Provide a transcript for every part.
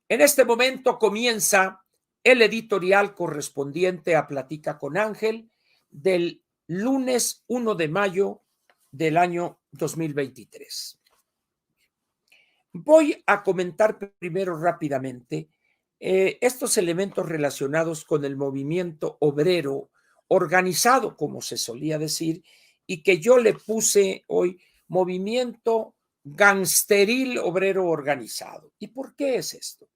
En este momento comienza el editorial correspondiente a Platica con Ángel del lunes 1 de mayo del año 2023. Voy a comentar primero rápidamente estos elementos relacionados con el movimiento obrero organizado, como se solía decir, y que yo le puse hoy movimiento gangsteril obrero organizado. ¿Y por qué es esto?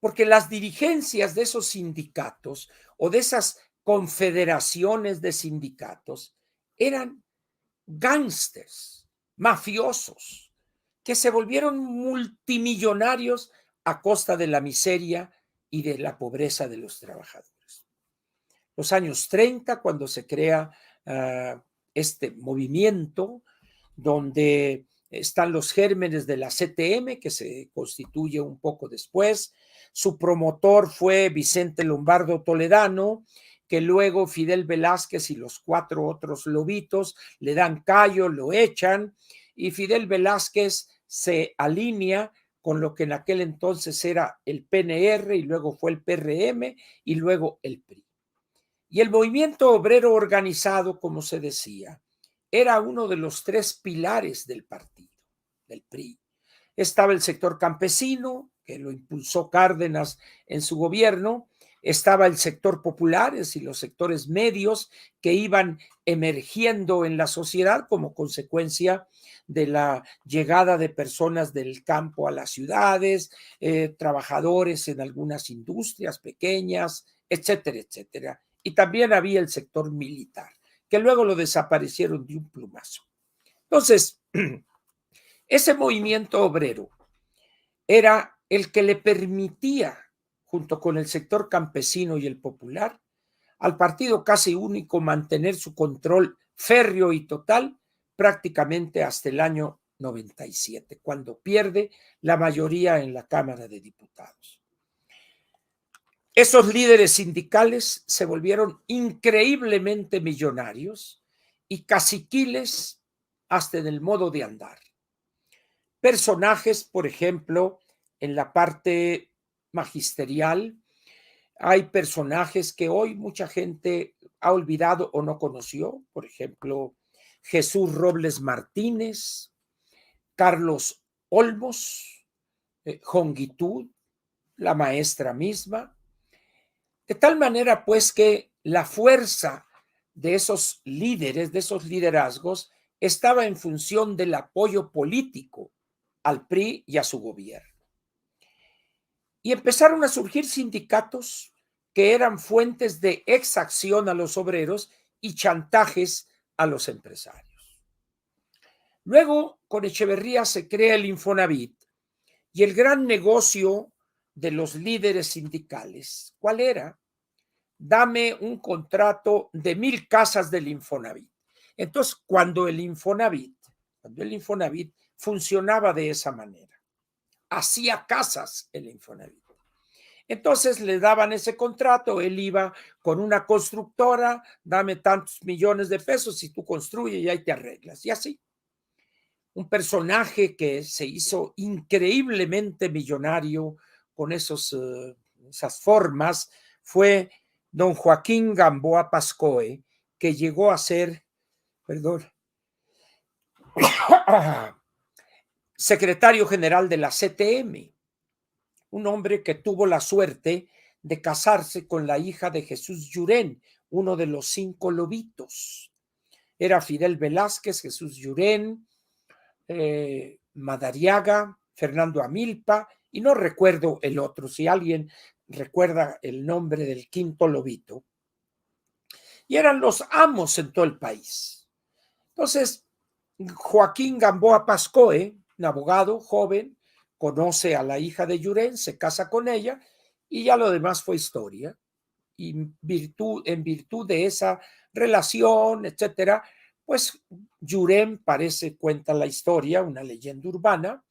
Porque las dirigencias de esos sindicatos o de esas confederaciones de sindicatos eran gángsters, mafiosos, que se volvieron multimillonarios a costa de la miseria y de la pobreza de los trabajadores. Los años 30, cuando se crea este movimiento, donde están los gérmenes de la CTM, que se constituye un poco después. Su promotor fue Vicente Lombardo Toledano, que luego Fidel Velázquez y los 4 otros lobitos le dan callo, lo echan, y Fidel Velázquez se alinea con lo que en aquel entonces era el PNR y luego fue el PRM y luego el PRI. Y el movimiento obrero organizado, como se decía, era uno de los 3 pilares del partido, del PRI. Estaba el sector campesino, que lo impulsó Cárdenas en su gobierno, estaba el sector popular, es decir, los sectores medios que iban emergiendo en la sociedad como consecuencia de la llegada de personas del campo a las ciudades, trabajadores en algunas industrias pequeñas, etcétera, etcétera. Y también había el sector militar, que luego lo desaparecieron de un plumazo. Entonces, ese movimiento obrero era el que le permitía, junto con el sector campesino y el popular, al partido casi único mantener su control férreo y total prácticamente hasta el año 97, cuando pierde la mayoría en la Cámara de Diputados. Esos líderes sindicales se volvieron increíblemente millonarios y caciquiles hasta en el modo de andar. Personajes, por ejemplo, en la parte magisterial, hay personajes que hoy mucha gente ha olvidado o no conoció, por ejemplo, Jesús Robles Martínez, Carlos Olmos, Jongitud, la maestra misma. De tal manera, pues, que la fuerza de esos líderes, de esos liderazgos, estaba en función del apoyo político al PRI y a su gobierno. Y empezaron a surgir sindicatos que eran fuentes de exacción a los obreros y chantajes a los empresarios. Luego, con Echeverría se crea el Infonavit y el gran negocio de los líderes sindicales, ¿cuál era? Dame un contrato de 1,000 casas del Infonavit. Entonces, cuando el Infonavit funcionaba de esa manera, hacía casas el Infonavit. Entonces le daban ese contrato, él iba con una constructora, dame tantos millones de pesos y tú construyes y ahí te arreglas. Y así, un personaje que se hizo increíblemente millonario con esas formas fue don Joaquín Gamboa Pascoe, que llegó a ser, perdón, secretario general de la CTM, un hombre que tuvo la suerte de casarse con la hija de Jesús Llurén, uno de los 5 lobitos. Era Fidel Velázquez, Jesús Llurén, Madariaga, Fernando Amilpa, y no recuerdo el otro, si alguien recuerda el nombre del 5º lobito. Y eran los amos en todo el país. Entonces, Joaquín Gamboa Pascoe, un abogado joven, conoce a la hija de Llurén, se casa con ella y ya lo demás fue historia. Y en virtud de esa relación, etcétera, pues Llurén parece, cuenta la historia, una leyenda urbana,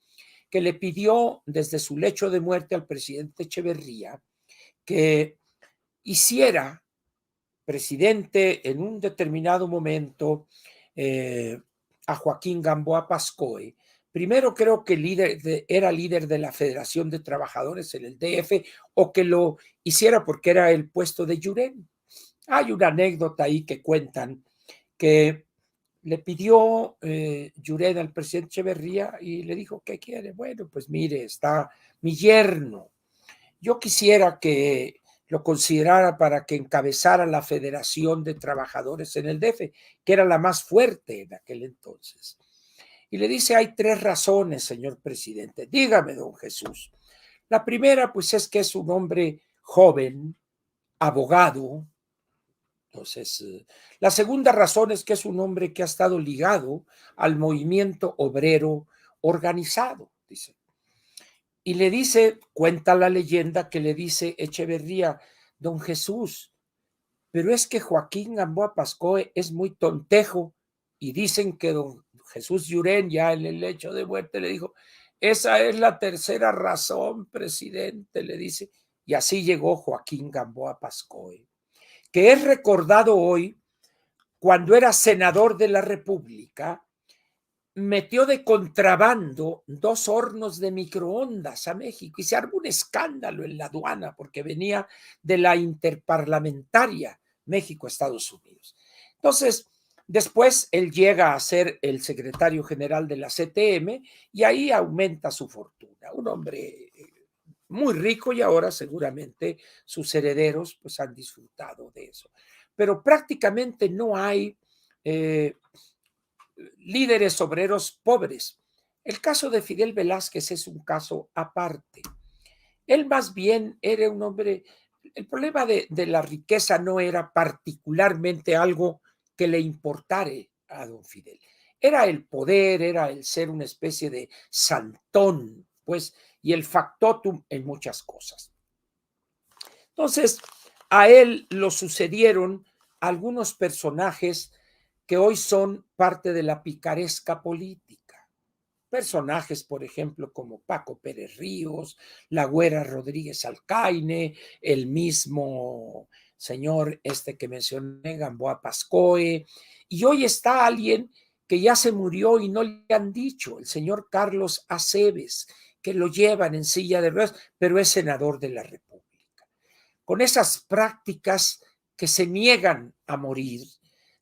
que le pidió desde su lecho de muerte al presidente Echeverría que hiciera presidente en un determinado momento a Joaquín Gamboa Pascoe, Primero creo que era líder de la Federación de Trabajadores en el DF, o que lo hiciera porque era el puesto de Llurén. Hay una anécdota ahí que cuentan que le pidió Llurén al presidente Echeverría y le dijo, ¿qué quiere? Bueno, pues mire, está mi yerno. Yo quisiera que lo considerara para que encabezara la Federación de Trabajadores en el DF, que era la más fuerte en aquel entonces. Y le dice, hay 3 razones, señor presidente. Dígame, don Jesús. La primera, pues es que es un hombre joven, abogado. Entonces, la segunda razón es que es un hombre que ha estado ligado al movimiento obrero organizado, dice. Y le dice, cuenta la leyenda que le dice Echeverría, don Jesús, pero es que Joaquín Gamboa Pascoe es muy tontejo. Y dicen que don Jesús Llurén, ya en el lecho de muerte, le dijo, esa es la tercera razón, presidente, le dice. Y así llegó Joaquín Gamboa Pascoe, que es recordado hoy cuando era senador de la República, metió de contrabando 2 hornos de microondas a México y se armó un escándalo en la aduana porque venía de la interparlamentaria México-Estados Unidos. Entonces, después él llega a ser el secretario general de la CTM y ahí aumenta su fortuna. Un hombre muy rico y ahora seguramente sus herederos pues han disfrutado de eso. Pero prácticamente no hay líderes obreros pobres. El caso de Fidel Velázquez es un caso aparte. Él más bien era un hombre, el problema de la riqueza no era particularmente algo que le importare a don Fidel. Era el poder, era el ser una especie de santón, pues, y el factotum en muchas cosas. Entonces, a él lo sucedieron algunos personajes que hoy son parte de la picaresca política. Personajes, por ejemplo, como Paco Pérez Ríos, la Güera Rodríguez Alcaine, el mismo señor este que mencioné, Gamboa Pascoe, y hoy está alguien que ya se murió y no le han dicho, el señor Carlos Aceves, que lo llevan en silla de ruedas, pero es senador de la República. Con esas prácticas que se niegan a morir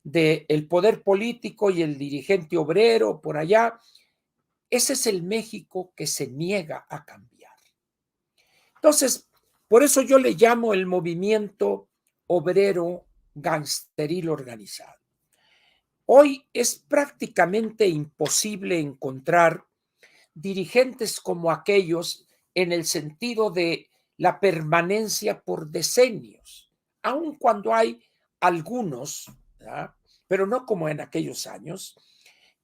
del poder político y el dirigente obrero por allá, ese es el México que se niega a cambiar. Entonces, por eso yo le llamo el movimiento obrero gangsteril organizado. Hoy es prácticamente imposible encontrar dirigentes como aquellos en el sentido de la permanencia por decenios, aun cuando hay algunos, ¿verdad? Pero no como en aquellos años,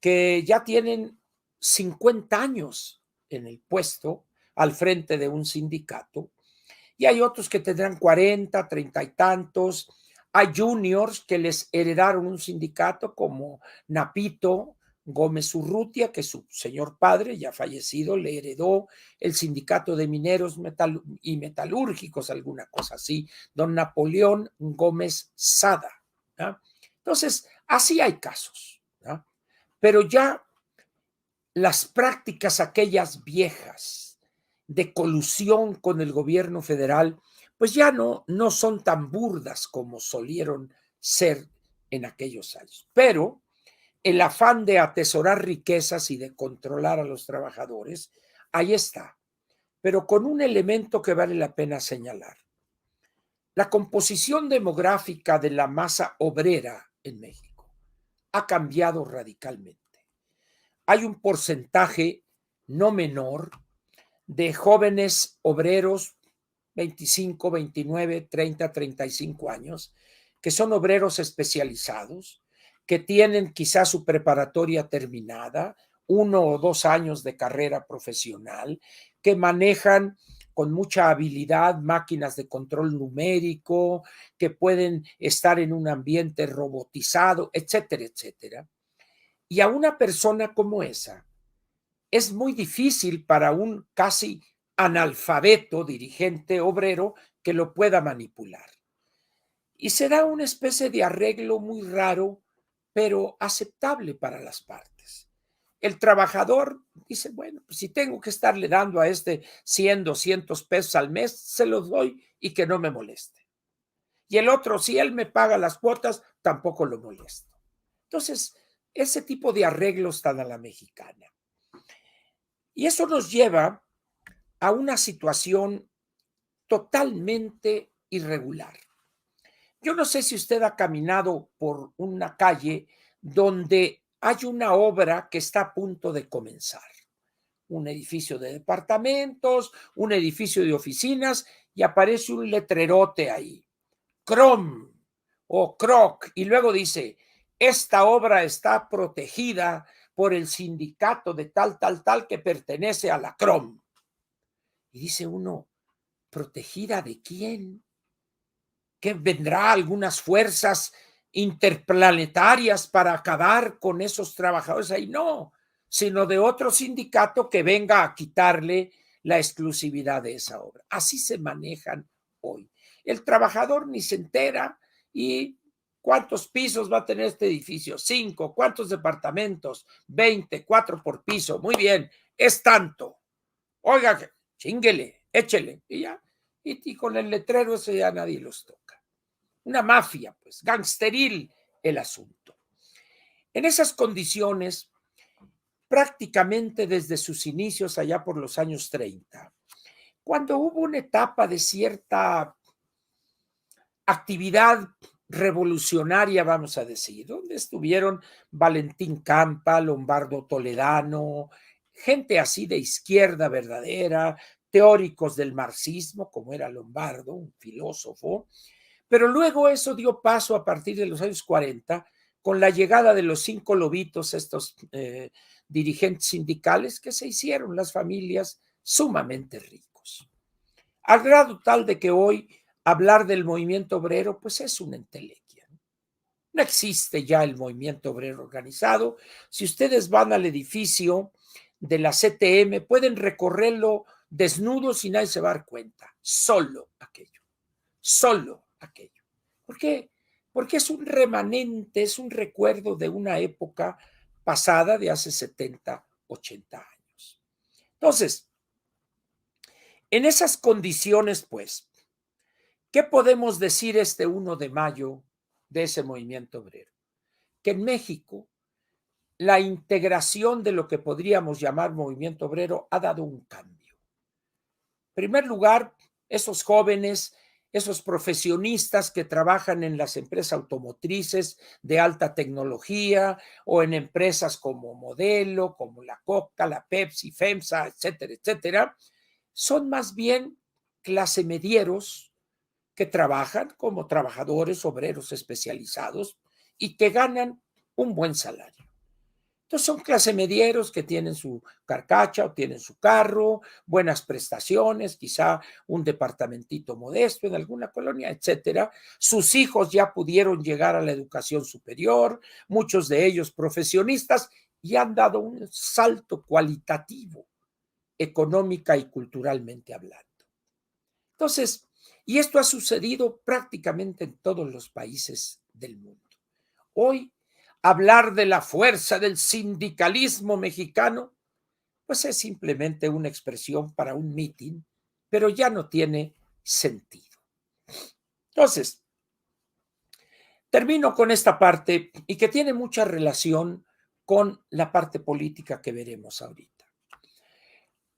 que ya tienen 50 años en el puesto al frente de un sindicato, y hay otros que tendrán 40, 30 y tantos. Hay juniors que les heredaron un sindicato como Napito Gómez Urrutia, que su señor padre, ya fallecido, le heredó el sindicato de mineros y metalúrgicos, alguna cosa así, don Napoleón Gómez Sada, ¿no? Entonces, así hay casos, ¿no? Pero ya las prácticas aquellas viejas de colusión con el gobierno federal, pues ya no son tan burdas como solieron ser en aquellos años. Pero el afán de atesorar riquezas y de controlar a los trabajadores, ahí está, pero con un elemento que vale la pena señalar. La composición demográfica de la masa obrera en México ha cambiado radicalmente. Hay un porcentaje no menor de jóvenes obreros, 25, 29, 30, 35 años, que son obreros especializados, que tienen quizás su preparatoria terminada, 1 o 2 años de carrera profesional, que manejan con mucha habilidad máquinas de control numérico, que pueden estar en un ambiente robotizado, etcétera, etcétera. Y a una persona como esa, es muy difícil para un casi analfabeto dirigente obrero que lo pueda manipular. Y será una especie de arreglo muy raro, pero aceptable para las partes. el trabajador dice, bueno, pues si tengo que estarle dando a este 100, 200 pesos al mes, se los doy y que no me moleste. Y el otro, si él me paga las cuotas, tampoco lo molesto. Entonces, ese tipo de arreglos tan a la mexicana. Y eso nos lleva a una situación totalmente irregular. Yo no sé si usted ha caminado por una calle donde hay una obra que está a punto de comenzar. Un edificio de departamentos, un edificio de oficinas y aparece un letrerote ahí. CROM o CROC, y luego dice, esta obra está protegida por el sindicato de tal, que pertenece a la CROM. Y dice uno, ¿protegida de quién? ¿Que vendrá algunas fuerzas interplanetarias para acabar con esos trabajadores ahí? No, sino de otro sindicato que venga a quitarle la exclusividad de esa obra. Así se manejan hoy. El trabajador ni se entera y ¿cuántos pisos va a tener este edificio? 5. ¿Cuántos departamentos? 20, 4 por piso. Muy bien, es tanto. Oiga, chinguele, échele. Y ya. Y con el letrero ese ya nadie los toca. Una mafia, pues, gangsteril el asunto. En esas condiciones, prácticamente desde sus inicios allá por los años 30, cuando hubo una etapa de cierta actividad revolucionaria, vamos a decir, donde estuvieron Valentín Campa, Lombardo Toledano, gente así de izquierda verdadera, teóricos del marxismo, como era Lombardo, un filósofo, pero luego eso dio paso a partir de los años 40, con la llegada de los 5 lobitos, estos dirigentes sindicales que se hicieron las familias sumamente ricos. Al grado tal de que hoy hablar del movimiento obrero, pues es una entelequia. No existe ya el movimiento obrero organizado. Si ustedes van al edificio de la CTM, pueden recorrerlo desnudos y nadie se va a dar cuenta. Solo aquello. ¿Por qué? Porque es un remanente, es un recuerdo de una época pasada de hace 70, 80 años. Entonces, en esas condiciones, pues, ¿qué podemos decir este 1 de mayo de ese movimiento obrero? Que en México la integración de lo que podríamos llamar movimiento obrero ha dado un cambio. En primer lugar, esos jóvenes, esos profesionistas que trabajan en las empresas automotrices de alta tecnología o en empresas como Modelo, como la Coca, la Pepsi, FEMSA, etcétera, etcétera, son más bien clase medieros que trabajan como trabajadores obreros especializados y que ganan un buen salario. Entonces son clase medieros que tienen su carcacha o tienen su carro, buenas prestaciones, quizá un departamentito modesto en alguna colonia, etcétera. Sus hijos ya pudieron llegar a la educación superior, muchos de ellos profesionistas, y han dado un salto cualitativo, económica y culturalmente hablando. Entonces, y esto ha sucedido prácticamente en todos los países del mundo. Hoy, hablar de la fuerza del sindicalismo mexicano, pues es simplemente una expresión para un mitin, pero ya no tiene sentido. Entonces, termino con esta parte y que tiene mucha relación con la parte política que veremos ahorita.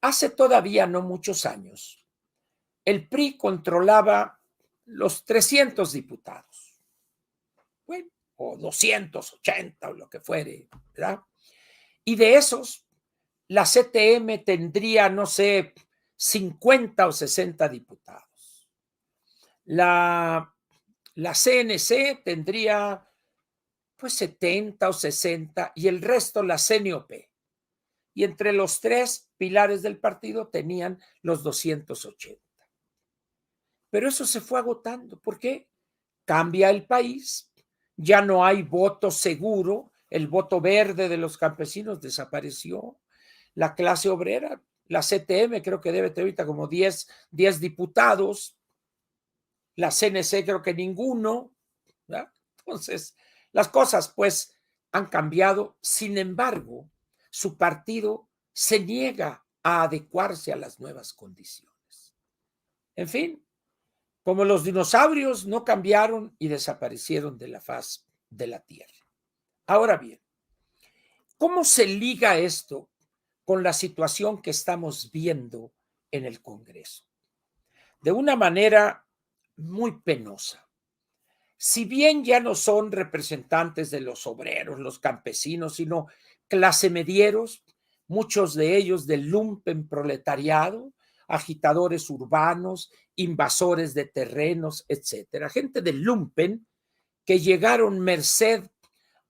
Hace todavía no muchos años, el PRI controlaba los 300 diputados, bueno, o 280 o lo que fuere, ¿verdad? Y de esos, la CTM tendría, no sé, 50 o 60 diputados. La CNC tendría, pues, 70 o 60 y el resto la CNOP. Y entre los 3 pilares del partido tenían los 280. Pero eso se fue agotando. ¿Por qué? Cambia el país, ya no hay voto seguro, el voto verde de los campesinos desapareció, la clase obrera, la CTM creo que debe tener ahorita como 10 diputados, la CNC creo que ninguno, ¿verdad? Entonces, las cosas pues han cambiado, sin embargo, su partido se niega a adecuarse a las nuevas condiciones. En fin, como los dinosaurios no cambiaron y desaparecieron de la faz de la Tierra. Ahora bien, ¿cómo se liga esto con la situación que estamos viendo en el Congreso? De una manera muy penosa. Si bien ya no son representantes de los obreros, los campesinos, sino clase medieros, muchos de ellos del lumpen proletariado, agitadores urbanos, invasores de terrenos, etcétera. Gente del lumpen que llegaron merced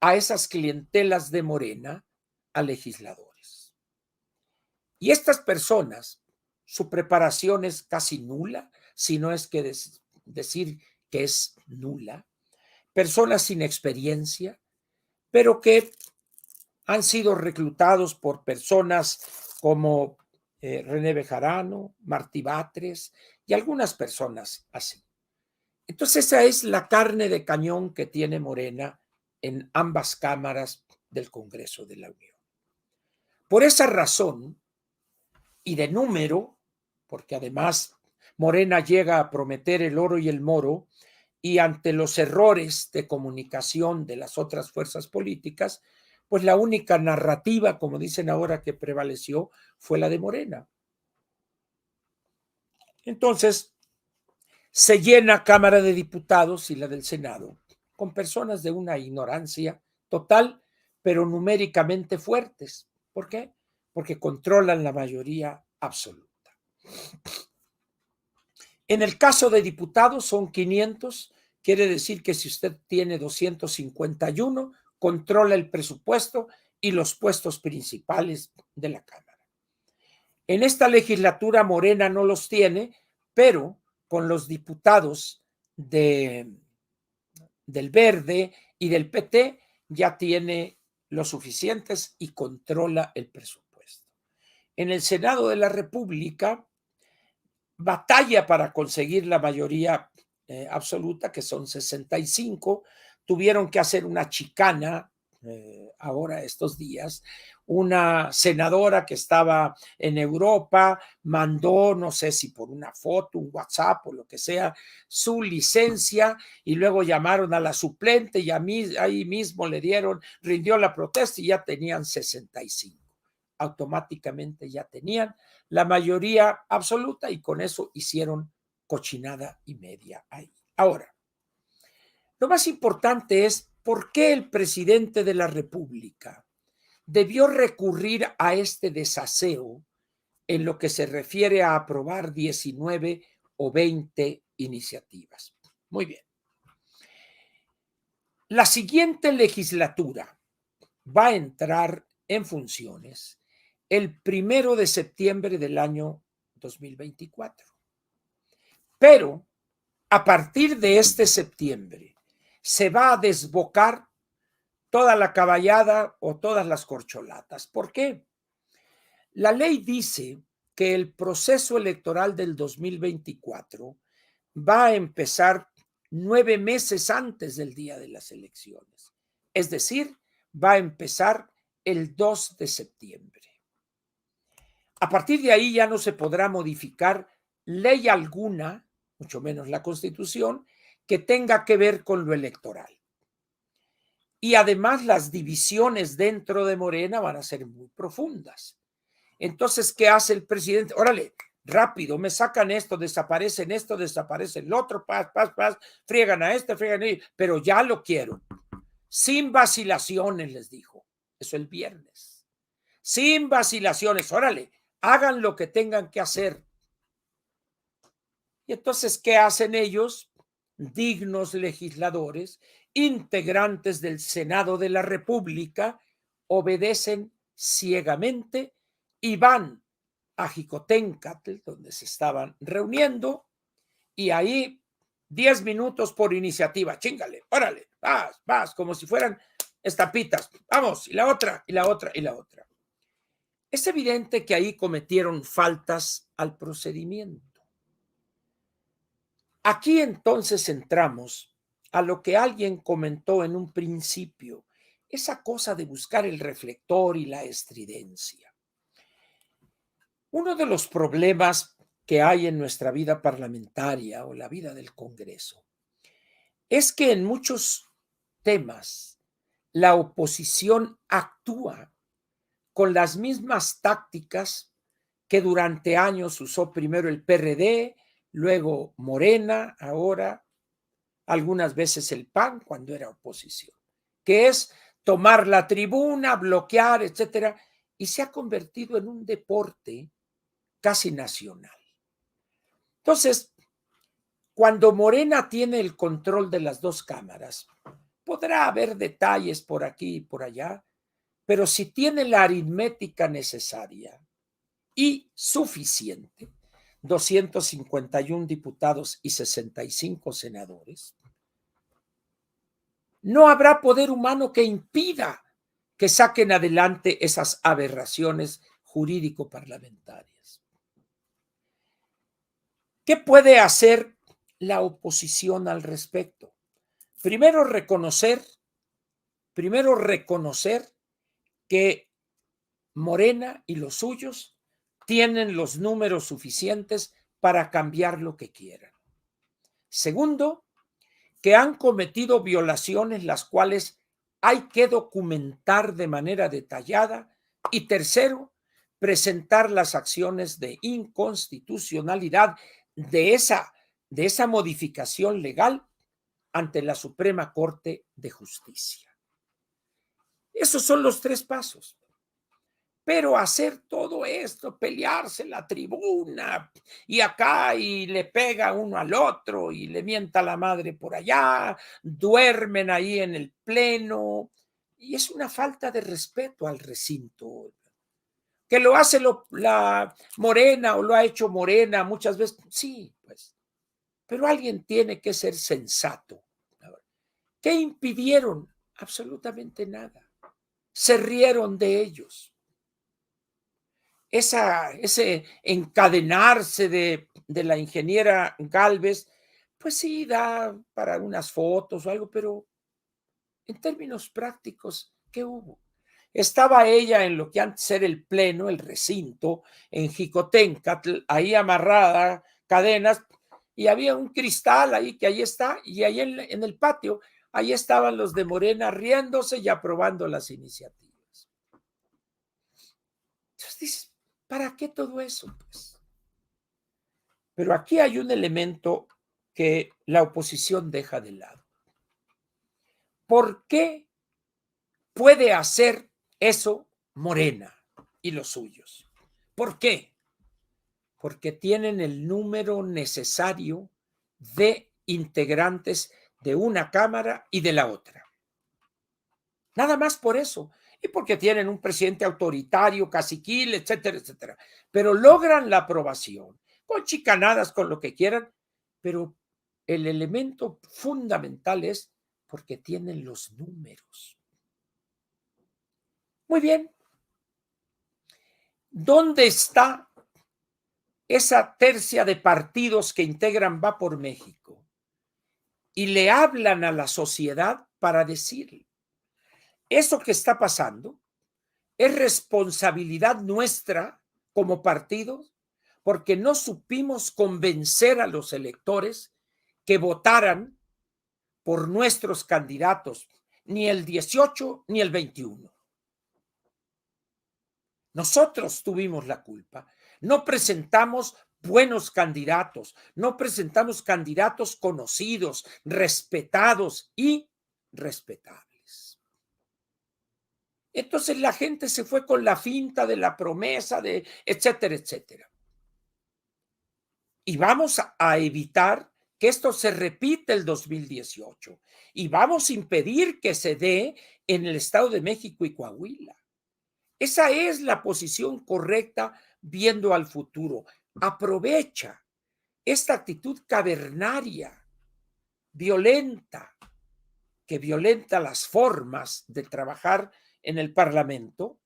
a esas clientelas de Morena a legisladores. Y estas personas, su preparación es casi nula, si no es que decir que es nula, personas sin experiencia, pero que han sido reclutados por personas como René Bejarano, Martí Batres y algunas personas así. Entonces esa es la carne de cañón que tiene Morena en ambas cámaras del Congreso de la Unión. Por esa razón y de número, porque además Morena llega a prometer el oro y el moro, y ante los errores de comunicación de las otras fuerzas políticas, pues la única narrativa, como dicen ahora, que prevaleció fue la de Morena. Entonces, se llena Cámara de Diputados y la del Senado con personas de una ignorancia total, pero numéricamente fuertes. ¿Por qué? Porque controlan la mayoría absoluta. En el caso de diputados son 500, quiere decir que si usted tiene 251, controla el presupuesto y los puestos principales de la Cámara. En esta legislatura Morena no los tiene, pero con los diputados del Verde y del PT ya tiene los suficientes y controla el presupuesto. En el Senado de la República batalla para conseguir la mayoría absoluta, que son 65, tuvieron que hacer una chicana ahora estos días. Una senadora que estaba en Europa mandó, no sé si por una foto, un WhatsApp o lo que sea, su licencia y luego llamaron a la suplente y a mí ahí mismo le dieron, rindió la protesta y ya tenían 65. Automáticamente ya tenían la mayoría absoluta y con eso hicieron cochinada y media ahí. Ahora, lo más importante es por qué el presidente de la República debió recurrir a este desaseo en lo que se refiere a aprobar 19 o 20 iniciativas. Muy bien. La siguiente legislatura va a entrar en funciones el 1 de septiembre del año 2024. Pero a partir de este septiembre se va a desbocar toda la caballada o todas las corcholatas. ¿Por qué? La ley dice que el proceso electoral del 2024 va a empezar 9 meses antes del día de las elecciones. Es decir, va a empezar el 2 de septiembre. A partir de ahí ya no se podrá modificar ley alguna, mucho menos la Constitución, que tenga que ver con lo electoral. Y además las divisiones dentro de Morena van a ser muy profundas. Entonces, ¿qué hace el presidente? Órale, rápido, me sacan esto, desaparece el otro, friegan a este, friegan a este, pero ya lo quiero. Sin vacilaciones, les dijo. Eso el viernes. Sin vacilaciones, órale, hagan lo que tengan que hacer. Y entonces, ¿qué hacen ellos? Dignos legisladores, integrantes del Senado de la República, obedecen ciegamente y van a Jicoténcatl, donde se estaban reuniendo, y ahí 10 minutos por iniciativa, chíngale, órale, vas, como si fueran estampitas, vamos, y la otra, y la otra, y la otra. Es evidente que ahí cometieron faltas al procedimiento. Aquí entonces entramos a lo que alguien comentó en un principio, esa cosa de buscar el reflector y la estridencia. Uno de los problemas que hay en nuestra vida parlamentaria o la vida del Congreso es que en muchos temas la oposición actúa con las mismas tácticas que durante años usó primero el PRD, luego Morena, ahora algunas veces el PAN cuando era oposición, que es tomar la tribuna, bloquear, etcétera, y se ha convertido en un deporte casi nacional. Entonces, cuando Morena tiene el control de las dos cámaras, podrá haber detalles por aquí y por allá, pero si tiene la aritmética necesaria y suficiente, 251 diputados y 65 senadores, no habrá poder humano que impida que saquen adelante esas aberraciones jurídico-parlamentarias. ¿Qué puede hacer la oposición al respecto? Primero reconocer que Morena y los suyos tienen los números suficientes para cambiar lo que quieran. Segundo, que han cometido violaciones las cuales hay que documentar de manera detallada. Y tercero, presentar las acciones de inconstitucionalidad de esa modificación legal ante la Suprema Corte de Justicia. Esos son los tres pasos. Pero hacer todo esto, pelearse en la tribuna y acá y le pega uno al otro y le mienta la madre por allá, duermen ahí en el pleno y es una falta de respeto al recinto. Que lo hace la Morena o lo ha hecho Morena muchas veces, sí, pues, pero alguien tiene que ser sensato. ¿Qué impidieron? Absolutamente nada. Se rieron de ellos. Ese encadenarse de la ingeniera Gálvez, pues sí, da para unas fotos o algo, pero en términos prácticos, ¿qué hubo? Estaba ella en lo que antes era el pleno, el recinto, en Jicotencatl, ahí amarrada, cadenas, y había un cristal ahí que ahí está, y ahí en el patio, ahí estaban los de Morena riéndose y aprobando las iniciativas. Entonces dices, ¿para qué todo eso? Pues? Pero aquí hay un elemento que la oposición deja de lado. ¿Por qué puede hacer eso Morena y los suyos? ¿Por qué? Porque tienen el número necesario de integrantes de una cámara y de la otra. Nada más por eso. Y porque tienen un presidente autoritario, caciquil, etcétera, etcétera. Pero logran la aprobación, con chicanadas, con lo que quieran, pero el elemento fundamental es porque tienen los números. Muy bien. ¿Dónde está esa tercia de partidos que integran Va por México? Y le hablan a la sociedad para decirle, eso que está pasando es responsabilidad nuestra como partido porque no supimos convencer a los electores que votaran por nuestros candidatos, ni el 18 ni el 21. Nosotros tuvimos la culpa. No presentamos buenos candidatos, no presentamos candidatos conocidos, respetados y respetables. Entonces la gente se fue con la finta de la promesa de etcétera, etcétera. Y vamos a evitar que esto se repita el 2018 y vamos a impedir que se dé en el Estado de México y Coahuila. Esa es la posición correcta viendo al futuro. Aprovecha esta actitud cavernaria, violenta, que violenta las formas de trabajar en el Parlamento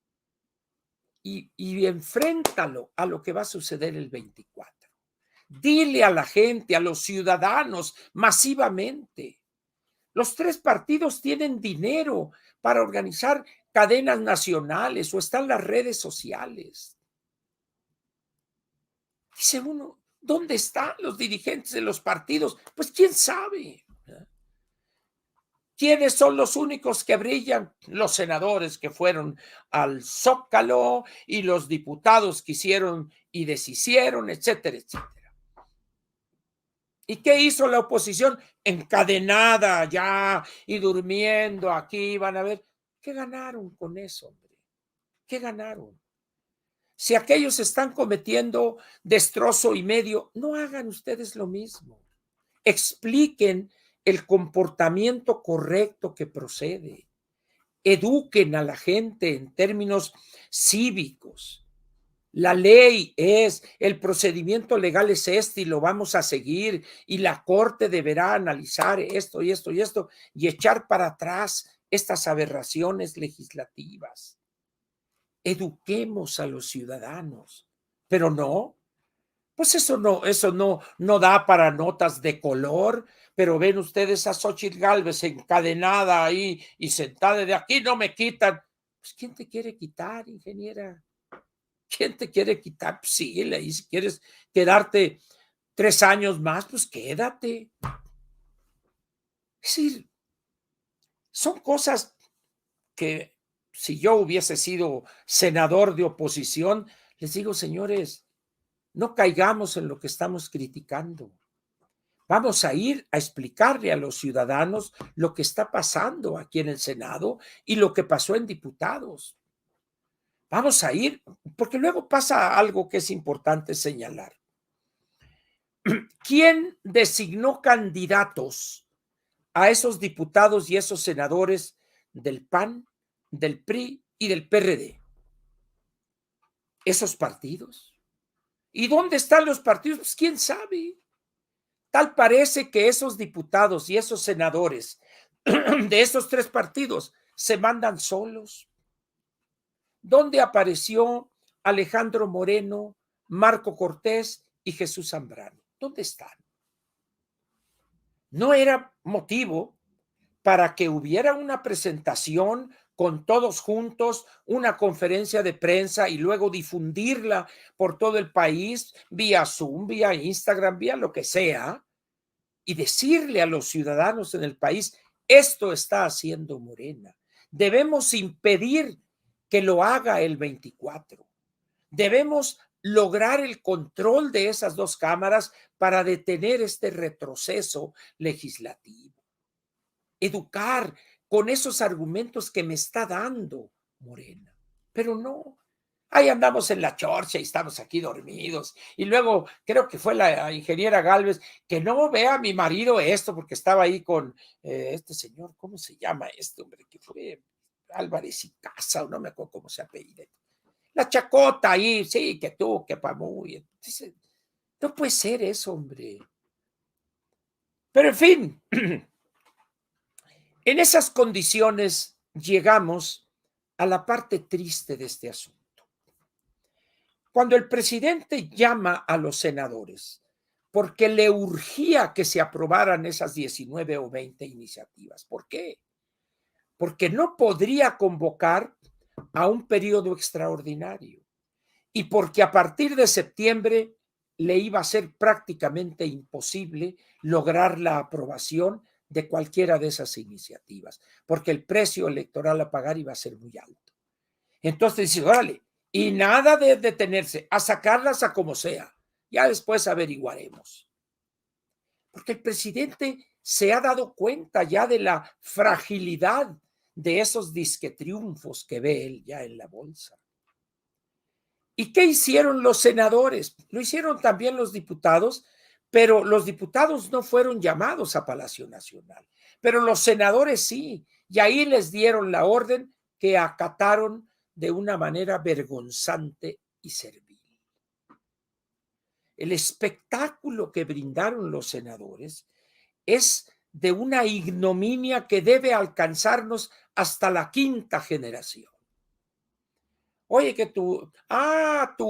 y enfréntalo a lo que va a suceder el 24. Dile a la gente, a los ciudadanos, masivamente. Los tres partidos tienen dinero para organizar cadenas nacionales o están las redes sociales. Dice uno, ¿dónde están los dirigentes de los partidos? Pues quién sabe. ¿Quiénes son los únicos que brillan? Los senadores que fueron al Zócalo y los diputados que hicieron y deshicieron, etcétera, etcétera. ¿Y qué hizo la oposición? Encadenada ya y durmiendo aquí, van a ver. ¿Qué ganaron con eso, hombre? ¿Qué ganaron? Si aquellos están cometiendo destrozo y medio, no hagan ustedes lo mismo. Expliquen el comportamiento correcto que procede. Eduquen a la gente en términos cívicos. La ley es, el procedimiento legal es este y lo vamos a seguir y la corte deberá analizar esto y esto y esto y echar para atrás estas aberraciones legislativas. Eduquemos a los ciudadanos, pero no, pues eso no da para notas de color, pero ven ustedes a Xóchitl Gálvez encadenada ahí y sentada de aquí no me quitan. Pues ¿quién te quiere quitar, ingeniera? ¿Quién te quiere quitar? Pues síguele y si quieres quedarte 3 años más, pues quédate. Es decir, son cosas que si yo hubiese sido senador de oposición, les digo, señores, no caigamos en lo que estamos criticando. Vamos a ir a explicarle a los ciudadanos lo que está pasando aquí en el Senado y lo que pasó en diputados. Vamos a ir, porque luego pasa algo que es importante señalar. ¿Quién designó candidatos a esos diputados y esos senadores del PAN, del PRI y del PRD? ¿Esos partidos? ¿Y dónde están los partidos? Pues quién sabe. Tal parece que esos diputados y esos senadores de esos 3 partidos se mandan solos. ¿Dónde apareció Alejandro Moreno, Marco Cortés y Jesús Zambrano? ¿Dónde están? No era motivo para que hubiera una presentación con todos juntos, una conferencia de prensa y luego difundirla por todo el país, vía Zoom, vía Instagram, vía lo que sea, y decirle a los ciudadanos en el país, esto está haciendo Morena. Debemos impedir que lo haga el 24. Debemos lograr el control de esas 2 cámaras para detener este retroceso legislativo. Educar con esos argumentos que me está dando Morena. Pero no, ahí andamos en la chorcha y estamos aquí dormidos. Y luego creo que fue la ingeniera Gálvez que no vea a mi marido esto, porque estaba ahí con este señor, ¿cómo se llama este hombre? Que fue Álvarez y Casa, o no me acuerdo cómo se apellida. La chacota ahí, sí, que tú, que pa' muy. Dice, no puede ser eso, hombre. Pero en fin, en esas condiciones llegamos a la parte triste de este asunto. Cuando el presidente llama a los senadores porque le urgía que se aprobaran esas 19 o 20 iniciativas. ¿Por qué? Porque no podría convocar a un periodo extraordinario y porque a partir de septiembre le iba a ser prácticamente imposible lograr la aprobación de cualquiera de esas iniciativas, porque el precio electoral a pagar iba a ser muy alto. Entonces dice, órale, y nada de detenerse, a sacarlas a como sea. Ya después averiguaremos. Porque el presidente se ha dado cuenta ya de la fragilidad de esos disque triunfos que ve él ya en la bolsa. ¿Y qué hicieron los senadores? Lo hicieron también los diputados, pero los diputados no fueron llamados a Palacio Nacional, pero los senadores sí, y ahí les dieron la orden que acataron de una manera vergonzante y servil. El espectáculo que brindaron los senadores es de una ignominia que debe alcanzarnos hasta la 5ª generación. Oye, que tu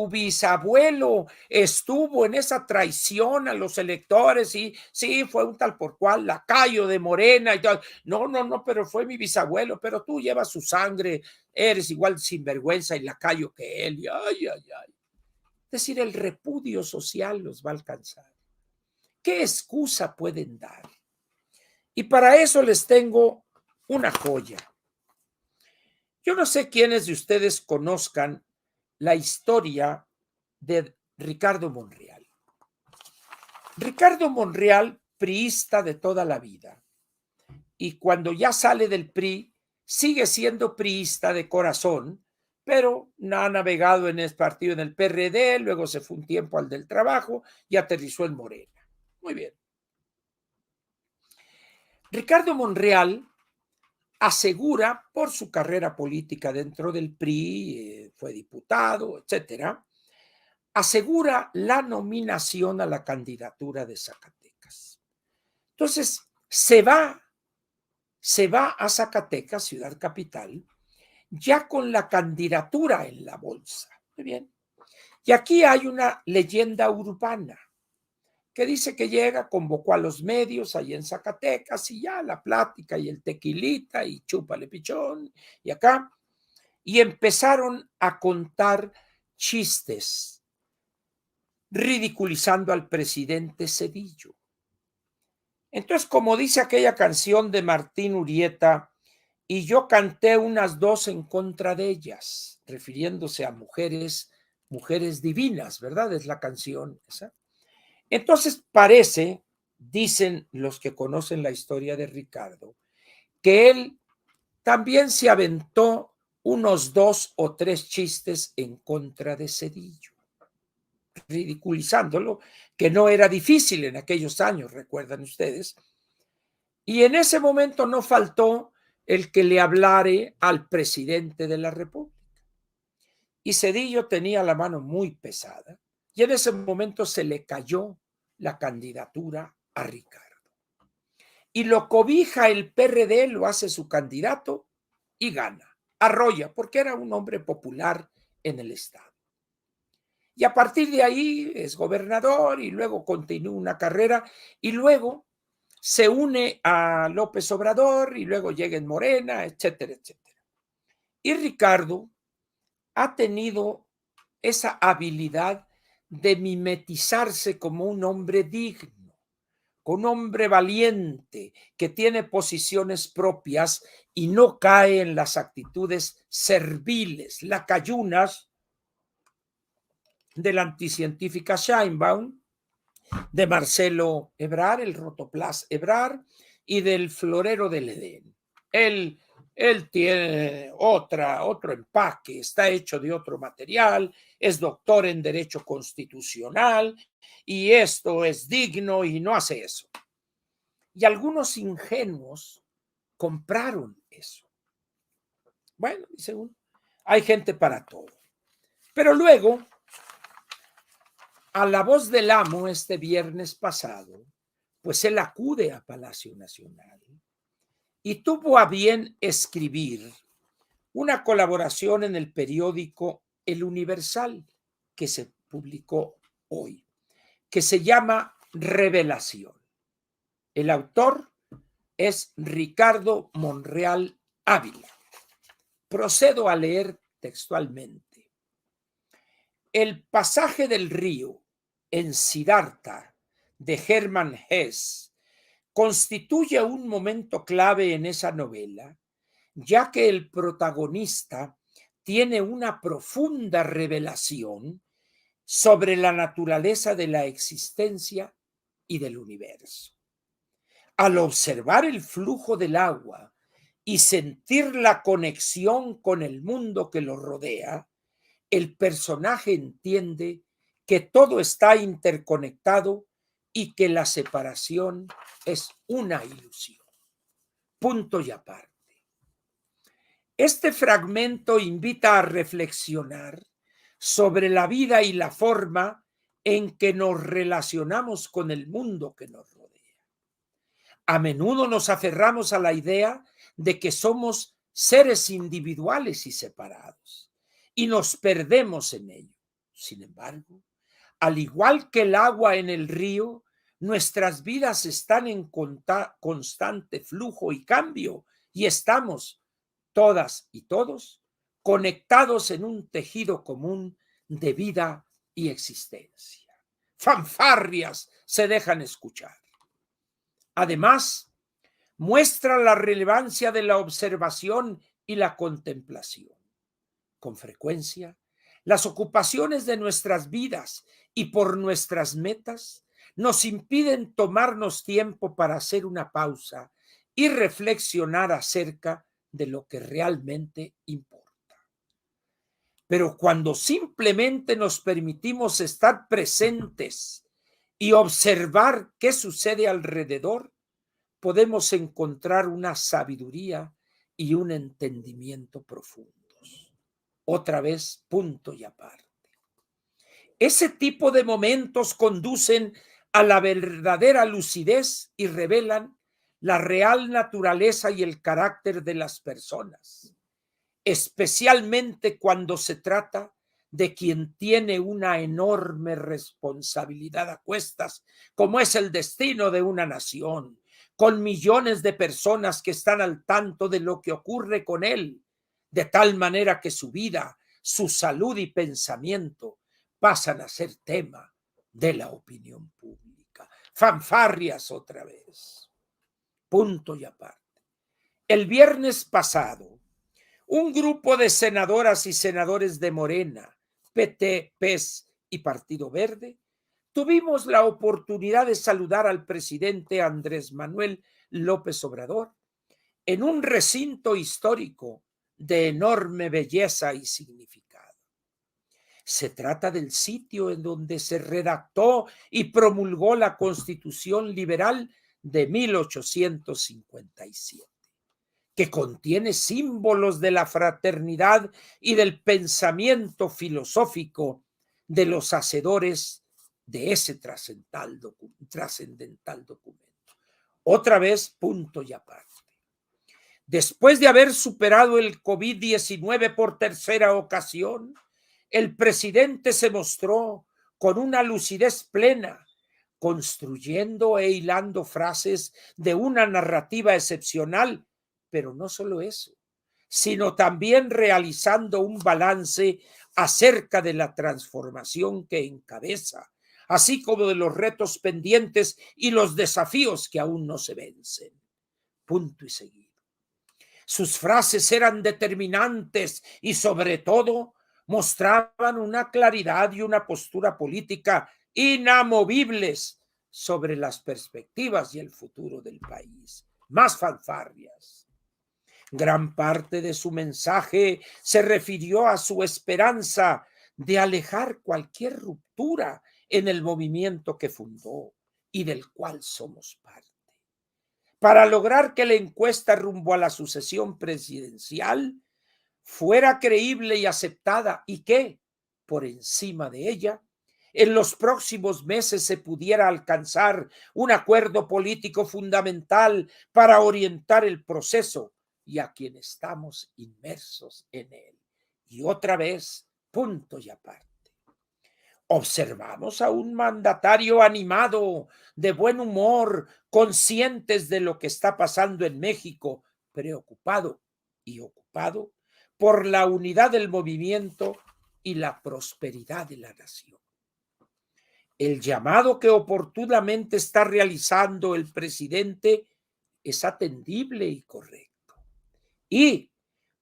bisabuelo estuvo en esa traición a los electores y sí, fue un tal por cual, lacayo de Morena y tal. No, no, no, pero fue mi bisabuelo, pero tú llevas su sangre, eres igual sinvergüenza y lacayo que él. Y ay, ay, ay. Es decir, el repudio social los va a alcanzar. ¿Qué excusa pueden dar? Y para eso les tengo una joya. Yo no sé quiénes de ustedes conozcan la historia de Ricardo Monreal. Ricardo Monreal, priista de toda la vida, y cuando ya sale del PRI, sigue siendo priista de corazón, pero ha navegado en el partido en el PRD, luego se fue un tiempo al del Trabajo y aterrizó en Morena. Muy bien. Ricardo Monreal asegura por su carrera política dentro del PRI, fue diputado, etcétera, asegura la nominación a la candidatura de Zacatecas. Entonces, se va a Zacatecas, ciudad capital, ya con la candidatura en la bolsa. Muy bien. Y aquí hay una leyenda urbana que dice que llega, convocó a los medios ahí en Zacatecas y ya la plática y el tequilita y chúpale pichón y acá. Y empezaron a contar chistes ridiculizando al presidente Cedillo. Entonces, como dice aquella canción de Martín Urieta, y yo canté unas dos en contra de ellas, refiriéndose a mujeres, mujeres divinas, ¿verdad? Es la canción esa. Entonces parece, dicen los que conocen la historia de Ricardo, que él también se aventó unos 2 o 3 chistes en contra de Cedillo, ridiculizándolo, que no era difícil en aquellos años, recuerdan ustedes. Y en ese momento no faltó el que le hablare al presidente de la República. Y Cedillo tenía la mano muy pesada y en ese momento se le cayó la candidatura a Ricardo. Y lo cobija el PRD, lo hace su candidato y gana. Arrolla, porque era un hombre popular en el estado. Y a partir de ahí es gobernador y luego continúa una carrera y luego se une a López Obrador y luego llega en Morena, etcétera, etcétera. Y Ricardo ha tenido esa habilidad de mimetizarse como un hombre digno, un hombre valiente que tiene posiciones propias y no cae en las actitudes serviles, lacayunas de la anticientífica Sheinbaum, de Marcelo Ebrard, el rotoplas Ebrard, y del florero del Edén. Él tiene otro empaque, está hecho de otro material, es doctor en Derecho Constitucional y esto es digno y no hace eso. Y algunos ingenuos compraron eso. Bueno, dice uno, hay gente para todo. Pero luego, a la voz del amo este viernes pasado, pues él acude a Palacio Nacional y tuvo a bien escribir una colaboración en el periódico El Universal, que se publicó hoy, que se llama Revelación. El autor es Ricardo Monreal Ávila. Procedo a leer textualmente. El pasaje del río en Siddhartha de Hermann Hesse constituye un momento clave en esa novela, ya que el protagonista tiene una profunda revelación sobre la naturaleza de la existencia y del universo. Al observar el flujo del agua y sentir la conexión con el mundo que lo rodea, el personaje entiende que todo está interconectado y que la separación es una ilusión. Punto y aparte. Este fragmento invita a reflexionar sobre la vida y la forma en que nos relacionamos con el mundo que nos rodea. A menudo nos aferramos a la idea de que somos seres individuales y separados, y nos perdemos en ello. Sin embargo, al igual que el agua en el río, nuestras vidas están en constante flujo y cambio y estamos todas y todos conectados en un tejido común de vida y existencia. Fanfarrias se dejan escuchar. Además, muestra la relevancia de la observación y la contemplación. Con frecuencia, las ocupaciones de nuestras vidas y por nuestras metas nos impiden tomarnos tiempo para hacer una pausa y reflexionar acerca de lo que realmente importa. Pero cuando simplemente nos permitimos estar presentes y observar qué sucede alrededor, podemos encontrar una sabiduría y un entendimiento profundos. Otra vez, punto y aparte. Ese tipo de momentos conducen a la verdadera lucidez y revelan la real naturaleza y el carácter de las personas, especialmente cuando se trata de quien tiene una enorme responsabilidad a cuestas, como es el destino de una nación, con millones de personas que están al tanto de lo que ocurre con él, de tal manera que su vida, su salud y pensamiento pasan a ser tema de la opinión pública. Fanfarrias otra vez. Punto y aparte. El viernes pasado, un grupo de senadoras y senadores de Morena, PT, PES y Partido Verde, tuvimos la oportunidad de saludar al presidente Andrés Manuel López Obrador en un recinto histórico de enorme belleza y significado. Se trata del sitio en donde se redactó y promulgó la Constitución Liberal de 1857. Que contiene símbolos de la fraternidad y del pensamiento filosófico de los hacedores de ese trascendental documento. Otra vez, punto y aparte. Después de haber superado el COVID-19 por tercera ocasión, el presidente se mostró con una lucidez plena, construyendo e hilando frases de una narrativa excepcional, pero no solo eso, sino también realizando un balance acerca de la transformación que encabeza, así como de los retos pendientes y los desafíos que aún no se vencen. Punto y seguido. Sus frases eran determinantes y sobre todo mostraban una claridad y una postura política inamovibles sobre las perspectivas y el futuro del país. Más fanfarrias. Gran parte de su mensaje se refirió a su esperanza de alejar cualquier ruptura en el movimiento que fundó y del cual somos parte. Para lograr que la encuesta rumbo a la sucesión presidencial fuera creíble y aceptada y que, por encima de ella, en los próximos meses se pudiera alcanzar un acuerdo político fundamental para orientar el proceso y a quien estamos inmersos en él. Y otra vez, punto y aparte. Observamos a un mandatario animado, de buen humor, conscientes de lo que está pasando en México, preocupado y ocupado por la unidad del movimiento y la prosperidad de la nación. El llamado que oportunamente está realizando el presidente es atendible y correcto. Y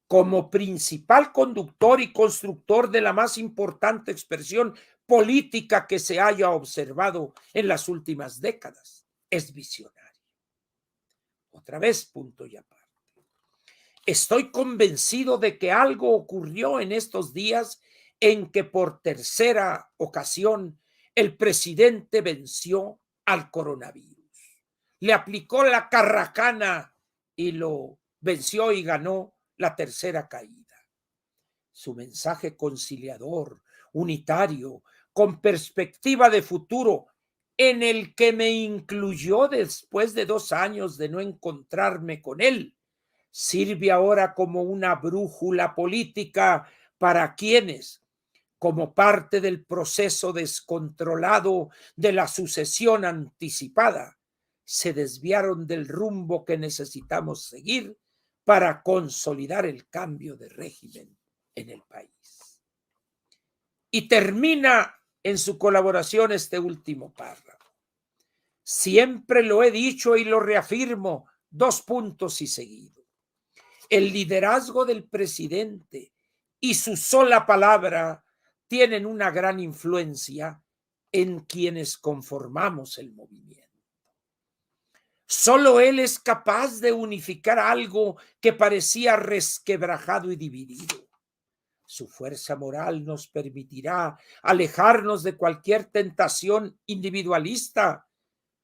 como principal conductor y constructor de la más importante expresión política que se haya observado en las últimas décadas, es visionario. Otra vez, punto y aparte. Estoy convencido de que algo ocurrió en estos días en que por tercera ocasión el presidente venció al coronavirus. Le aplicó la carracana y lo venció y ganó la tercera caída. Su mensaje conciliador, unitario, con perspectiva de futuro, en el que me incluyó después de 2 años de no encontrarme con él, sirve ahora como una brújula política para quienes, como parte del proceso descontrolado de la sucesión anticipada, se desviaron del rumbo que necesitamos seguir para consolidar el cambio de régimen en el país. Y termina en su colaboración este último párrafo. Siempre lo he dicho y lo reafirmo, 2 puntos y seguido. El liderazgo del presidente y su sola palabra tienen una gran influencia en quienes conformamos el movimiento. Solo él es capaz de unificar algo que parecía resquebrajado y dividido. Su fuerza moral nos permitirá alejarnos de cualquier tentación individualista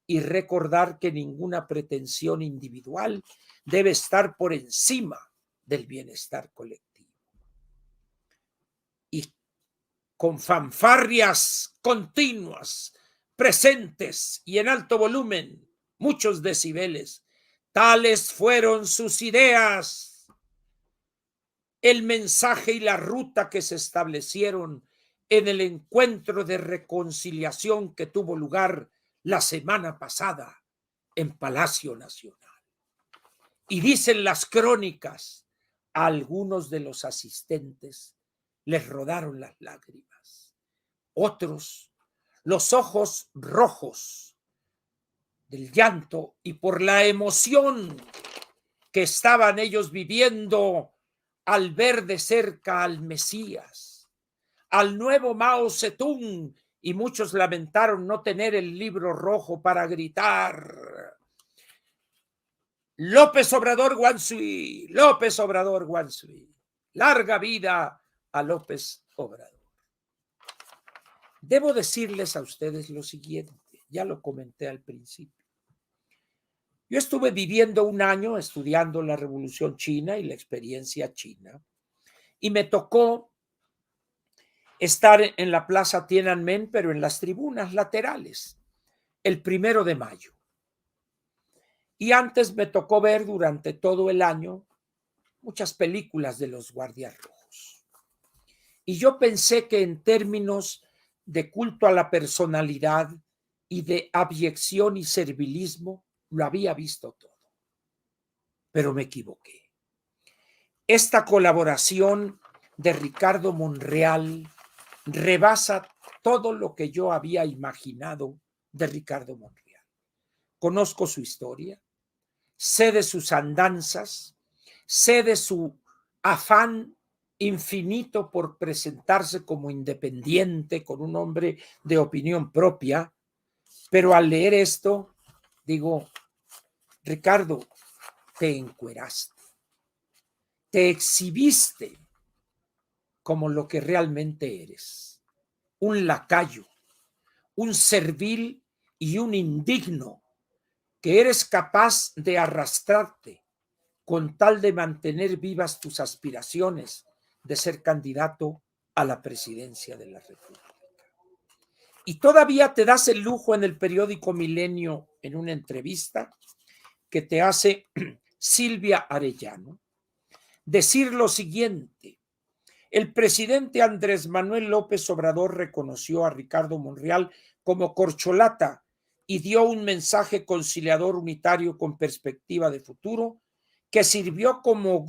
y recordar que ninguna pretensión individual debe estar por encima del bienestar colectivo. Y con fanfarrias continuas, presentes y en alto volumen, muchos decibeles, tales fueron sus ideas, el mensaje y la ruta que se establecieron en el encuentro de reconciliación que tuvo lugar la semana pasada en Palacio Nacional. Y dicen las crónicas, a algunos de los asistentes les rodaron las lágrimas, otros los ojos rojos del llanto y por la emoción que estaban ellos viviendo al ver de cerca al Mesías, al nuevo Mao Zedong, y muchos lamentaron no tener el libro rojo para gritar: López Obrador Guansui, López Obrador Guansui, larga vida a López Obrador. Debo decirles a ustedes lo siguiente, ya lo comenté al principio. Yo estuve viviendo 1 año estudiando la Revolución China y la experiencia china, y me tocó estar en la Plaza Tiananmen, pero en las tribunas laterales, el 1 de mayo. Y antes me tocó ver durante todo el año muchas películas de los Guardias Rojos. Y yo pensé que en términos de culto a la personalidad y de abyección y servilismo, lo había visto todo. Pero me equivoqué. Esta colaboración de Ricardo Monreal rebasa todo lo que yo había imaginado de Ricardo Monreal. Conozco su historia, sé de sus andanzas, sé de su afán infinito por presentarse como independiente, con un hombre de opinión propia, pero al leer esto, digo, Ricardo, te encueraste, te exhibiste como lo que realmente eres, un lacayo, un servil y un indigno, que eres capaz de arrastrarte con tal de mantener vivas tus aspiraciones de ser candidato a la presidencia de la República. Y todavía te das el lujo en el periódico Milenio, en una entrevista que te hace Silvia Arellano, decir lo siguiente: el presidente Andrés Manuel López Obrador reconoció a Ricardo Monreal como corcholata y dio un mensaje conciliador unitario con perspectiva de futuro que sirvió como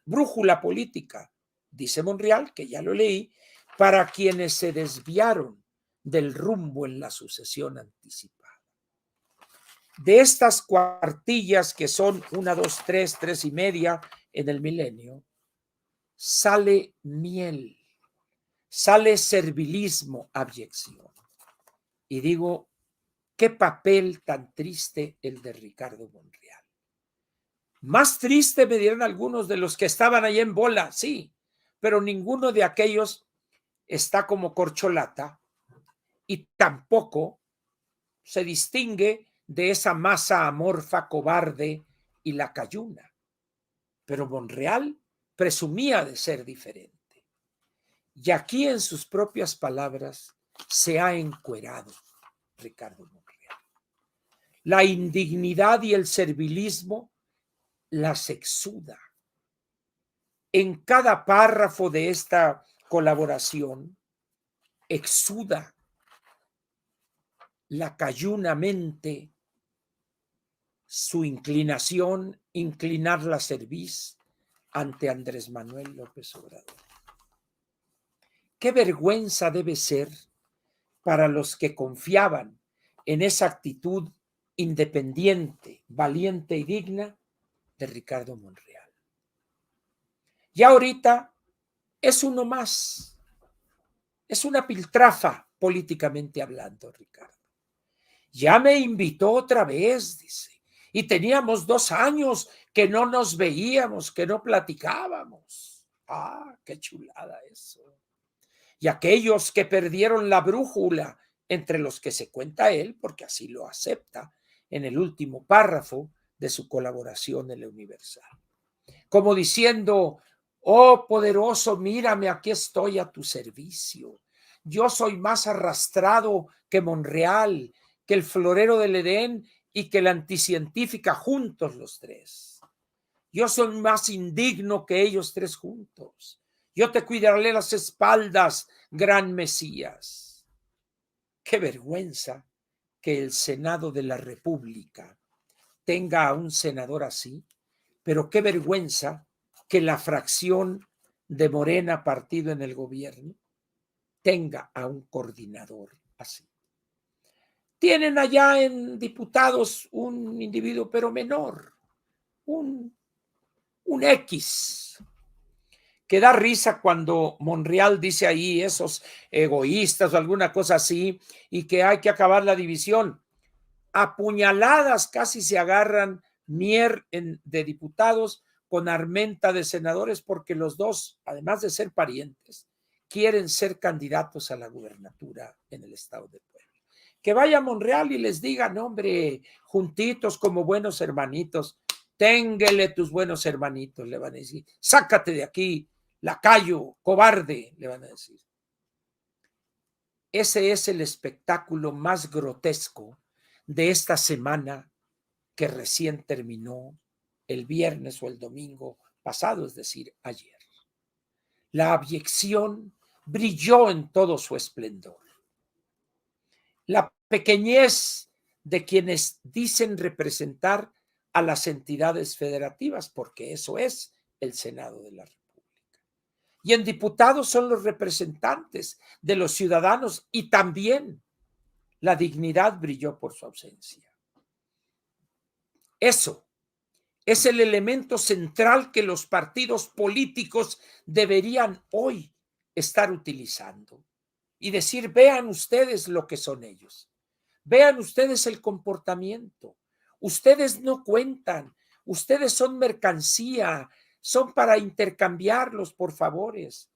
brújula política, dice Monreal, que ya lo leí, para quienes se desviaron del rumbo en la sucesión anticipada. De estas cuartillas, que son 1, 2, 3, 3 y media en el Milenio, sale miel, sale servilismo, abyección. Y digo, qué papel tan triste el de Ricardo Monreal. Más triste, me dirán algunos, de los que estaban ahí en bola, sí, pero ninguno de aquellos está como corcholata y tampoco se distingue de esa masa amorfa, cobarde y lacayuna. Pero Monreal presumía de ser diferente. Y aquí, en sus propias palabras, se ha encuerado Ricardo Monreal. La indignidad y el servilismo las exuda. en cada párrafo de esta colaboración exuda lacayunamente su inclinación, inclinar la cerviz ante Andrés Manuel López Obrador. Qué vergüenza debe ser para los que confiaban en esa actitud independiente, valiente y digna de Ricardo Monreal. Ya ahorita es uno más, es una piltrafa políticamente hablando, Ricardo. Ya me invitó otra vez, dice, y teníamos 2 años que no nos veíamos, que no platicábamos. Ah, qué chulada eso. Y aquellos que perdieron la brújula, entre los que se cuenta él, porque así lo acepta en el último párrafo de su colaboración en la Universal. Como diciendo, oh poderoso, mírame, aquí estoy a tu servicio. Yo soy más arrastrado que Monreal, que el florero del Edén y que la anticientífica juntos los tres. Yo soy más indigno que ellos tres juntos. Yo te cuidaré las espaldas, gran Mesías. Qué vergüenza que el Senado de la República tenga a un senador así, pero qué vergüenza que la fracción de Morena, partido en el gobierno, tenga a un coordinador así. Tienen allá en diputados un individuo, pero menor, un X, que da risa cuando Monreal dice ahí esos egoístas o alguna cosa así, y que hay que acabar la división. A puñaladas casi se agarran Mier de diputados con Armenta de senadores, porque los dos, además de ser parientes, quieren ser candidatos a la gubernatura en el estado de Puebla. Que vaya a Monreal y les diga, no, hombre, juntitos como buenos hermanitos, ténguele tus buenos hermanitos, le van a decir, sácate de aquí, lacayo, cobarde, le van a decir. Ese es el espectáculo más grotesco de esta semana que recién terminó el viernes o el domingo pasado, es decir, ayer. La abyección brilló en todo su esplendor. La pequeñez de quienes dicen representar a las entidades federativas, porque eso es el Senado de la República. Y en diputados son los representantes de los ciudadanos y también la dignidad brilló por su ausencia. Eso es el elemento central que los partidos políticos deberían hoy estar utilizando y decir, vean ustedes lo que son ellos, vean ustedes el comportamiento, ustedes no cuentan, ustedes son mercancía, son para intercambiarlos por favores.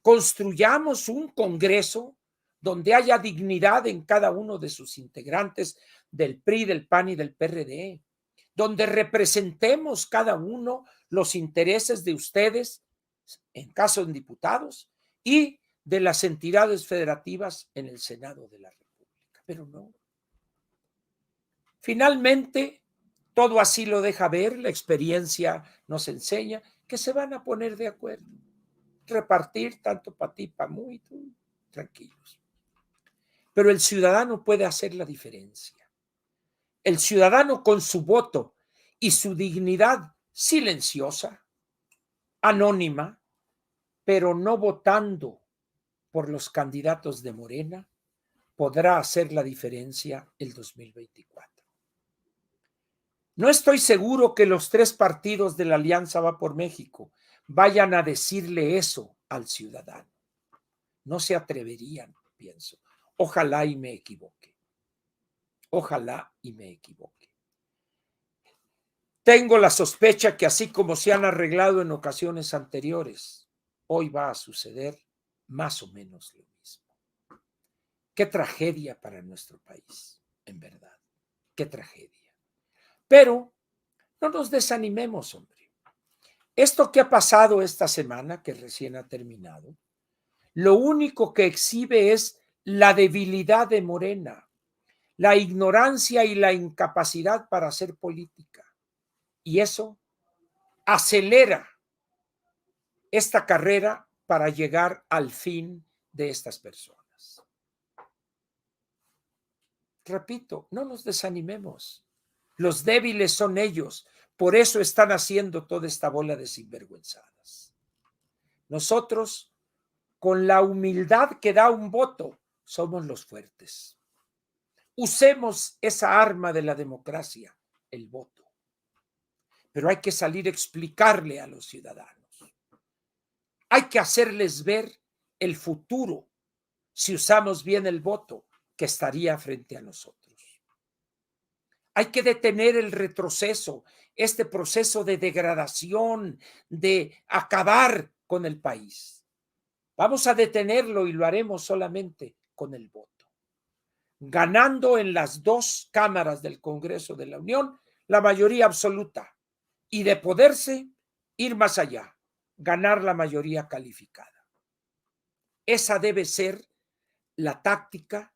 Construyamos un Congreso donde haya dignidad en cada uno de sus integrantes del PRI, del PAN y del PRD, donde representemos cada uno los intereses de ustedes, en caso de diputados, y de las entidades federativas en el Senado de la República. Pero no. Finalmente, todo así lo deja ver, la experiencia nos enseña que se van a poner de acuerdo, repartir tanto para ti, para muy, tú, tranquilos. Pero el ciudadano puede hacer la diferencia. El ciudadano con su voto y su dignidad silenciosa, anónima, pero no votando por los candidatos de Morena, podrá hacer la diferencia el 2024. No estoy seguro que los 3 partidos de la Alianza Va por México vayan a decirle eso al ciudadano. No se atreverían, pienso. Ojalá y me equivoque. Ojalá y me equivoque. Tengo la sospecha que así como se han arreglado en ocasiones anteriores, hoy va a suceder más o menos lo mismo. Qué tragedia para nuestro país, en verdad. Qué tragedia. Pero no nos desanimemos, hombre. Esto que ha pasado esta semana, que recién ha terminado, lo único que exhibe es la debilidad de Morena, la ignorancia y la incapacidad para hacer política. Y eso acelera esta carrera para llegar al fin de estas personas. Repito, no nos desanimemos. Los débiles son ellos. Por eso están haciendo toda esta bola de sinvergüenzadas. Nosotros, con la humildad que da un voto, somos los fuertes. Usemos esa arma de la democracia, el voto. Pero hay que salir a explicarle a los ciudadanos. Hay que hacerles ver el futuro, si usamos bien el voto, que estaría frente a nosotros. Hay que detener el retroceso, este proceso de degradación, de acabar con el país. Vamos a detenerlo y lo haremos solamente con el voto. Ganando en las dos cámaras del Congreso de la Unión la mayoría absoluta y, de poderse, ir más allá, ganar la mayoría calificada. Esa debe ser la táctica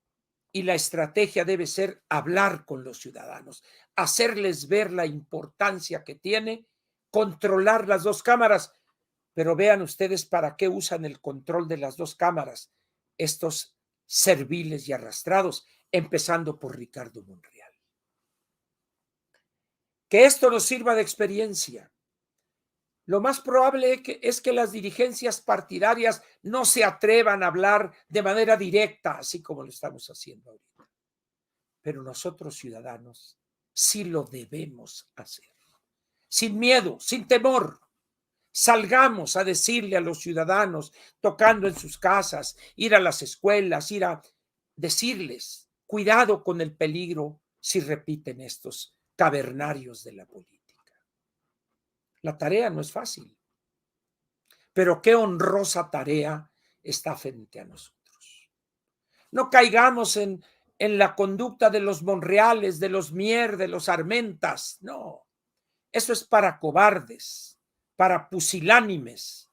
y la estrategia debe ser hablar con los ciudadanos, hacerles ver la importancia que tiene controlar las dos cámaras. Pero vean ustedes para qué usan el control de las dos cámaras estos serviles y arrastrados, empezando por Ricardo Monreal. Que esto nos sirva de experiencia. Lo más probable es que las dirigencias partidarias no se atrevan a hablar de manera directa, así como lo estamos haciendo ahorita. Pero nosotros, ciudadanos, sí lo debemos hacer. Sin miedo, sin temor. Salgamos a decirle a los ciudadanos, tocando en sus casas, ir a las escuelas, ir a decirles, cuidado con el peligro si repiten estos cavernarios de la política. La tarea no es fácil, pero qué honrosa tarea está frente a nosotros. No caigamos en la conducta de los Monreales, de los Mier, de los Armentas. No, eso es para cobardes, para pusilánimes.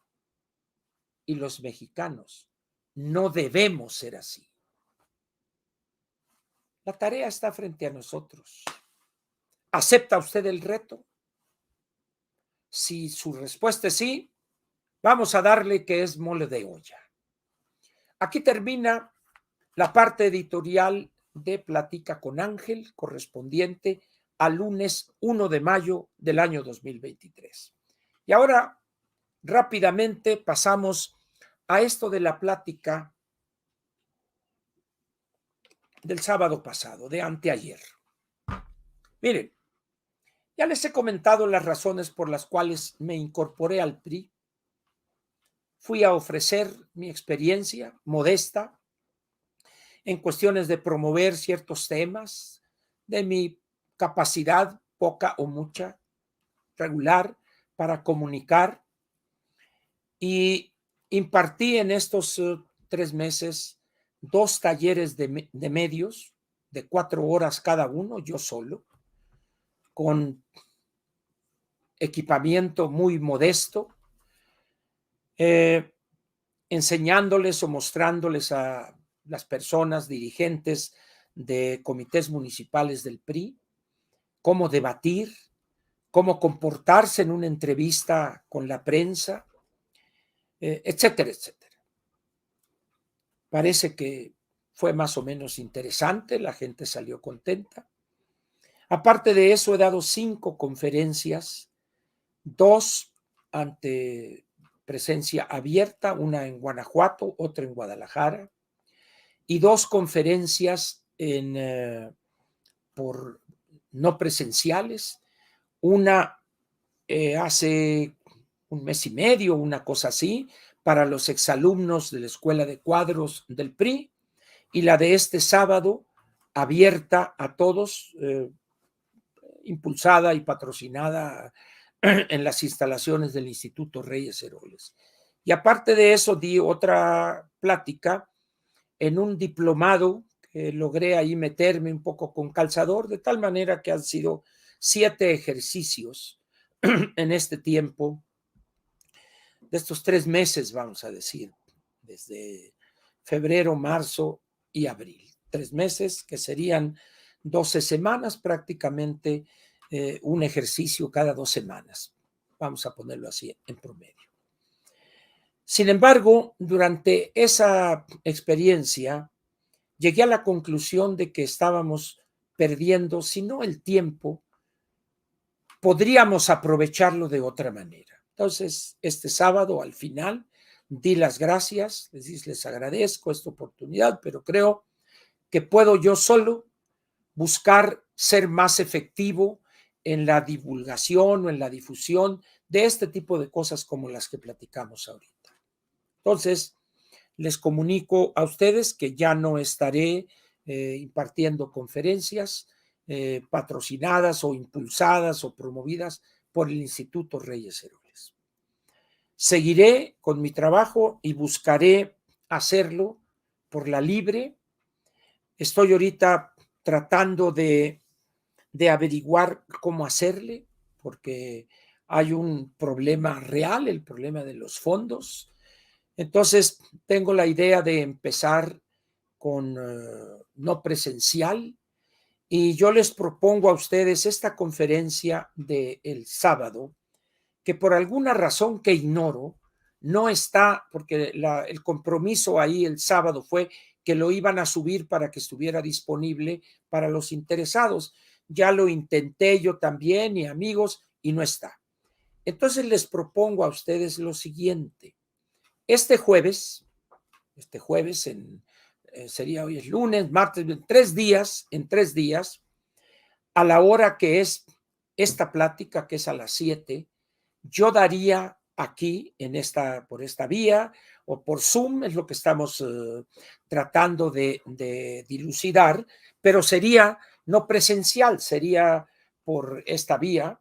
Y los mexicanos no debemos ser así. La tarea está frente a nosotros. ¿Acepta usted el reto? Si su respuesta es sí, vamos a darle que es mole de olla. Aquí termina la parte editorial de Platica con Ángel, correspondiente al lunes 1 de mayo del año 2023. Y ahora, rápidamente, pasamos a esto de la plática del sábado pasado, de anteayer. Miren, ya les he comentado las razones por las cuales me incorporé al PRI. Fui a ofrecer mi experiencia modesta en cuestiones de promover ciertos temas, de mi capacidad, poca o mucha, regular, para comunicar. Y impartí en estos 3 meses 2 talleres de medios de 4 horas cada uno, yo solo, con equipamiento muy modesto, enseñándoles o mostrándoles a las personas dirigentes de comités municipales del PRI cómo debatir, cómo comportarse en una entrevista con la prensa, etcétera, etcétera. Parece que fue más o menos interesante, la gente salió contenta. Aparte de eso, he dado 5 conferencias, 2 ante presencia abierta, una en Guanajuato, otra en Guadalajara, y 2 conferencias por no presenciales, una hace 1 mes y medio, una cosa así, para los exalumnos de la Escuela de Cuadros del PRI, y la de este sábado, abierta a todos, impulsada y patrocinada en las instalaciones del Instituto Reyes Heroles. Y aparte de eso, di otra plática en un diplomado que logré ahí meterme un poco con calzador, de tal manera que han sido 7 ejercicios en este tiempo, de estos 3 meses, vamos a decir, desde febrero, marzo y abril. 3 meses que serían 12 semanas, prácticamente un ejercicio cada 2 semanas. Vamos a ponerlo así en promedio. Sin embargo, durante esa experiencia, llegué a la conclusión de que estábamos perdiendo, si no el tiempo, podríamos aprovecharlo de otra manera. Entonces, este sábado, al final, di las gracias, les agradezco esta oportunidad, pero creo que puedo yo solo buscar ser más efectivo en la divulgación o en la difusión de este tipo de cosas como las que platicamos ahorita. Entonces, les comunico a ustedes que ya no estaré impartiendo conferencias patrocinadas o impulsadas o promovidas por el Instituto Reyes Heroles. Seguiré con mi trabajo y buscaré hacerlo por la libre. Estoy ahorita tratando de averiguar cómo hacerle, porque hay un problema real, el problema de los fondos. Entonces, tengo la idea de empezar con no presencial y yo les propongo a ustedes esta conferencia del sábado, que por alguna razón que ignoro, no está, porque el compromiso ahí el sábado fue que lo iban a subir para que estuviera disponible para los interesados. Ya lo intenté yo también y amigos y no está. Entonces les propongo a ustedes lo siguiente. Este jueves sería hoy es lunes, martes, en 3 días, a la hora que es esta plática, que es a las 7, yo daría aquí por esta vía o por Zoom, es lo que estamos tratando de dilucidar, pero sería no presencial, sería por esta vía,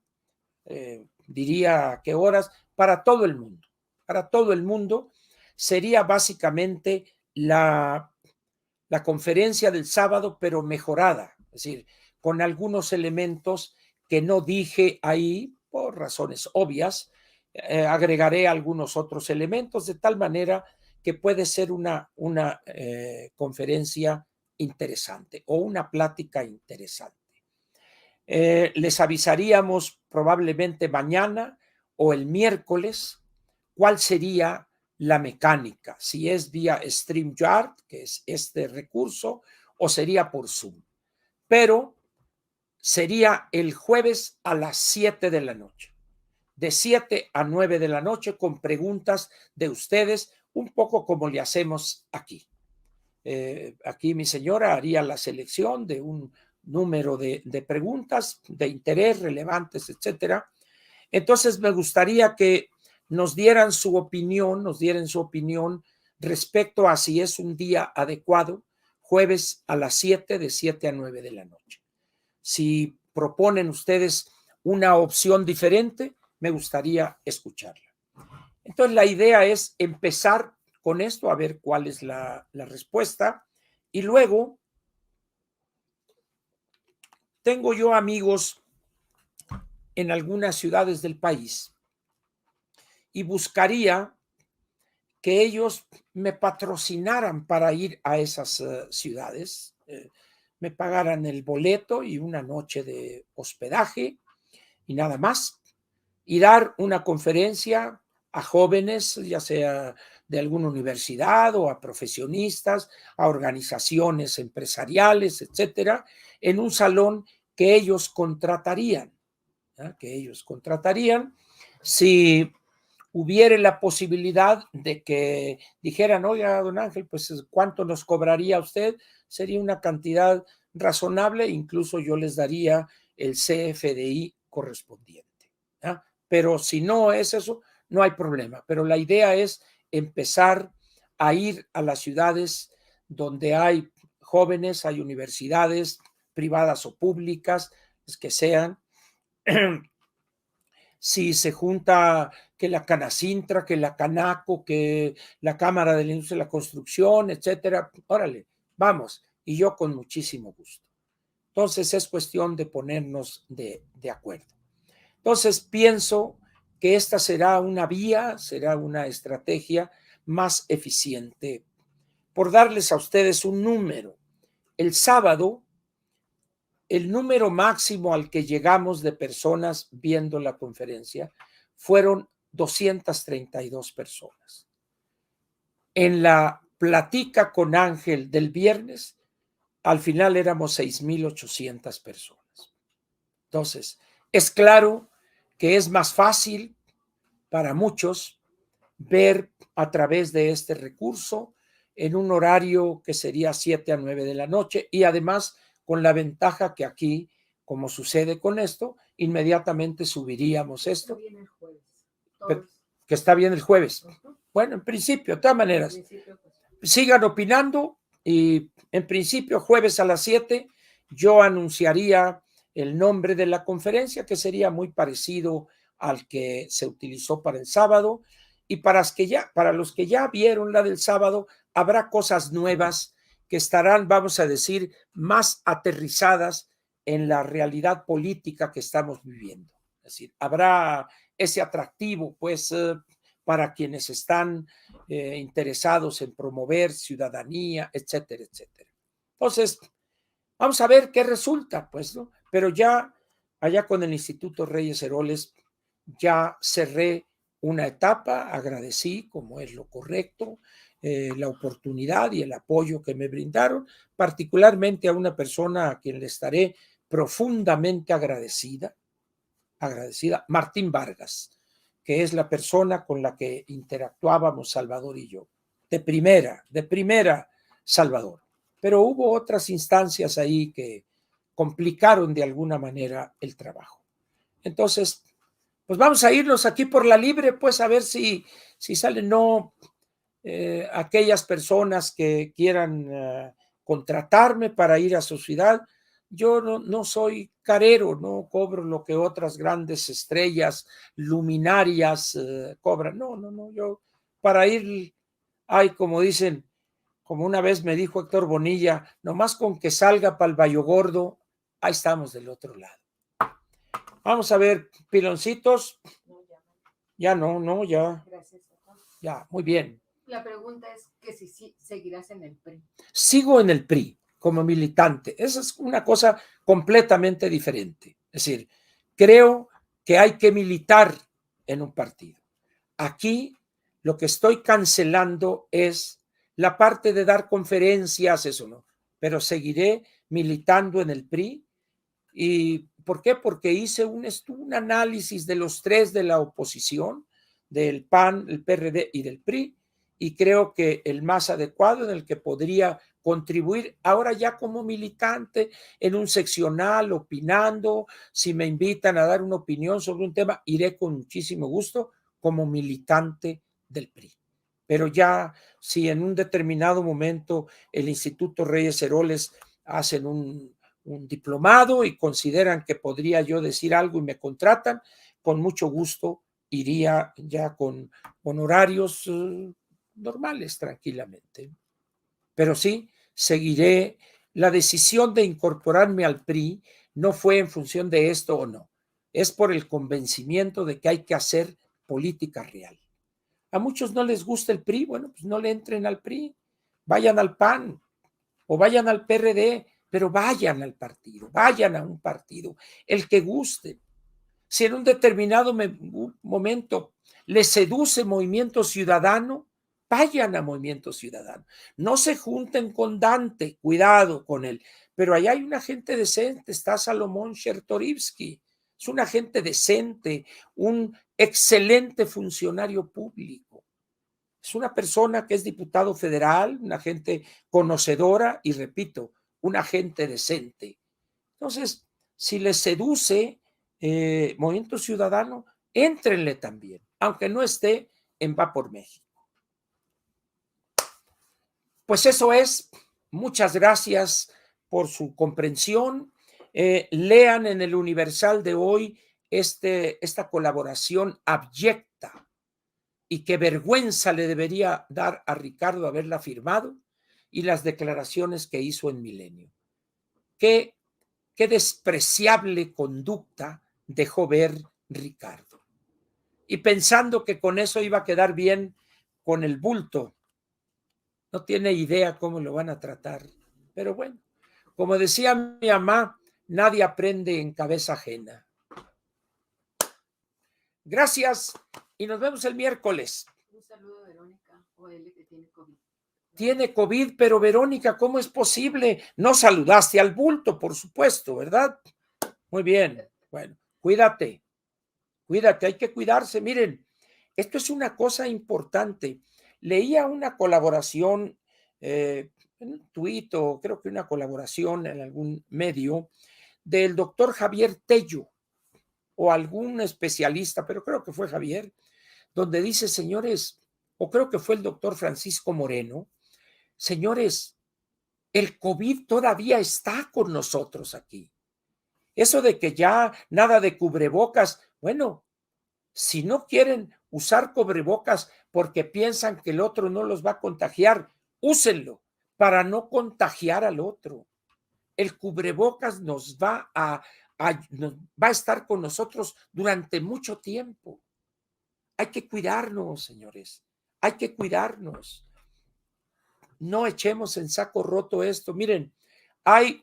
diría a qué horas, para todo el mundo. Para todo el mundo sería básicamente la conferencia del sábado, pero mejorada, es decir, con algunos elementos que no dije ahí por razones obvias. Agregaré algunos otros elementos de tal manera que puede ser una conferencia interesante o una plática interesante. Les avisaríamos probablemente mañana o el miércoles cuál sería la mecánica, si es vía StreamYard, que es este recurso, o sería por Zoom. Pero sería el jueves a las 7 de la noche, de 7 a 9 de la noche, con preguntas de ustedes, un poco como le hacemos aquí. Aquí mi señora haría la selección de un número de preguntas de interés relevantes, etcétera. Entonces me gustaría que nos dieran su opinión respecto a si es un día adecuado, jueves a las 7, de 7 a 9 de la noche. Si proponen ustedes una opción diferente, me gustaría escucharla. Entonces la idea es empezar con esto, a ver cuál es la respuesta, y luego tengo yo amigos en algunas ciudades del país y buscaría que ellos me patrocinaran para ir a esas ciudades, me pagaran el boleto y una noche de hospedaje y nada más, y dar una conferencia a jóvenes, ya sea de alguna universidad o a profesionistas, a organizaciones empresariales, etcétera, en un salón que ellos contratarían, ¿eh? Que ellos contratarían. Si hubiera la posibilidad de que dijeran, oiga, don Ángel, pues ¿cuánto nos cobraría usted? Sería una cantidad razonable, incluso yo les daría el CFDI correspondiente. ¿Ya? Pero si no es eso, no hay problema. Pero la idea es empezar a ir a las ciudades donde hay jóvenes, hay universidades privadas o públicas, que sean. Si se junta que la Canacintra, que la Canaco, que la Cámara de la Industria de la Construcción, etcétera, órale, vamos, y yo con muchísimo gusto. Entonces es cuestión de ponernos de acuerdo. Entonces pienso que esta será una vía, será una estrategia más eficiente. Por darles a ustedes un número, el sábado, el número máximo al que llegamos de personas viendo la conferencia fueron 232 personas. En la platica con Ángel del viernes, al final éramos 6,800 personas. Entonces, es claro que es más fácil para muchos ver a través de este recurso en un horario que sería 7 a 9 de la noche y además con la ventaja que aquí, como sucede con esto, inmediatamente subiríamos esto. Que está bien el jueves. Bueno, en principio, de todas maneras, sigan opinando y en principio jueves a las 7 yo anunciaría el nombre de la conferencia, que sería muy parecido al que se utilizó para el sábado, y para los que ya vieron la del sábado, habrá cosas nuevas que estarán, vamos a decir, más aterrizadas en la realidad política que estamos viviendo. Es decir, habrá ese atractivo, pues, para quienes están interesados en promover ciudadanía, etcétera, etcétera. Entonces, vamos a ver qué resulta, pues, ¿no? Pero ya allá con el Instituto Reyes Heroles ya cerré una etapa, agradecí, como es lo correcto, la oportunidad y el apoyo que me brindaron, particularmente a una persona a quien le estaré profundamente agradecida, Martín Vargas, que es la persona con la que interactuábamos Salvador y yo. De primera, Salvador. Pero hubo otras instancias ahí que complicaron de alguna manera el trabajo. Entonces, pues vamos a irnos aquí por la libre, pues a ver si salen no aquellas personas que quieran contratarme para ir a su ciudad. Yo no soy carero, no cobro lo que otras grandes estrellas luminarias cobran. No, yo para ir, hay como dicen, como una vez me dijo Héctor Bonilla, nomás con que salga para el Valle Gordo, ahí estamos del otro lado. Vamos a ver, piloncitos. Ya no, ya. Gracias. Ya, muy bien. La pregunta es que si seguirás en el PRI. Sigo en el PRI como militante. Esa es una cosa completamente diferente. Es decir, creo que hay que militar en un partido. Aquí lo que estoy cancelando es la parte de dar conferencias, eso no, pero seguiré militando en el PRI. ¿Y por qué? Porque hice un análisis de los tres de la oposición, del PAN, el PRD y del PRI, y creo que el más adecuado en el que podría contribuir ahora ya como militante en un seccional, opinando, si me invitan a dar una opinión sobre un tema, iré con muchísimo gusto como militante del PRI. Pero ya si en un determinado momento el Instituto Reyes Heroles hacen un diplomado y consideran que podría yo decir algo y me contratan, con mucho gusto iría ya con honorarios normales, tranquilamente. Pero sí, seguiré. La decisión de incorporarme al PRI no fue en función de esto o no. Es por el convencimiento de que hay que hacer política real. A muchos no les gusta el PRI, bueno, pues no le entren al PRI, vayan al PAN o vayan al PRD, pero vayan al partido, vayan a un partido, el que guste. Si en un determinado momento les seduce Movimiento Ciudadano, vayan a Movimiento Ciudadano. No se junten con Dante, cuidado con él, pero allá hay una gente decente, está Salomón Chertorivsky, es una gente decente, un excelente funcionario público. Es una persona que es diputado federal, una gente conocedora y, repito, una gente decente. Entonces, si les seduce Movimiento Ciudadano, éntrenle también, aunque no esté en Va por México. Pues eso es. Muchas gracias por su comprensión. Lean en el Universal de hoy esta colaboración abyecta y qué vergüenza le debería dar a Ricardo haberla firmado, y las declaraciones que hizo en Milenio. Qué despreciable conducta dejó ver Ricardo. Y pensando que con eso iba a quedar bien con el bulto, no tiene idea cómo lo van a tratar. Pero bueno, como decía mi mamá, nadie aprende en cabeza ajena. Gracias y nos vemos el miércoles. Un saludo, Verónica. O él que tiene COVID. Tiene COVID, pero Verónica, ¿cómo es posible? No saludaste al bulto, por supuesto, ¿verdad? Muy bien. Bueno, cuídate, hay que cuidarse. Miren, esto es una cosa importante. Leía una colaboración en un tuit o creo que una colaboración en algún medio del doctor Javier Tello o algún especialista, pero creo que fue Javier, donde dice, señores, o creo que fue el doctor Francisco Moreno, señores, el COVID todavía está con nosotros aquí. Eso de que ya nada de cubrebocas, bueno, si no quieren usar cubrebocas porque piensan que el otro no los va a contagiar, úsenlo para no contagiar al otro. El cubrebocas nos va a estar con nosotros durante mucho tiempo. Hay que cuidarnos, señores. Hay que cuidarnos. No echemos en saco roto esto. Miren, hay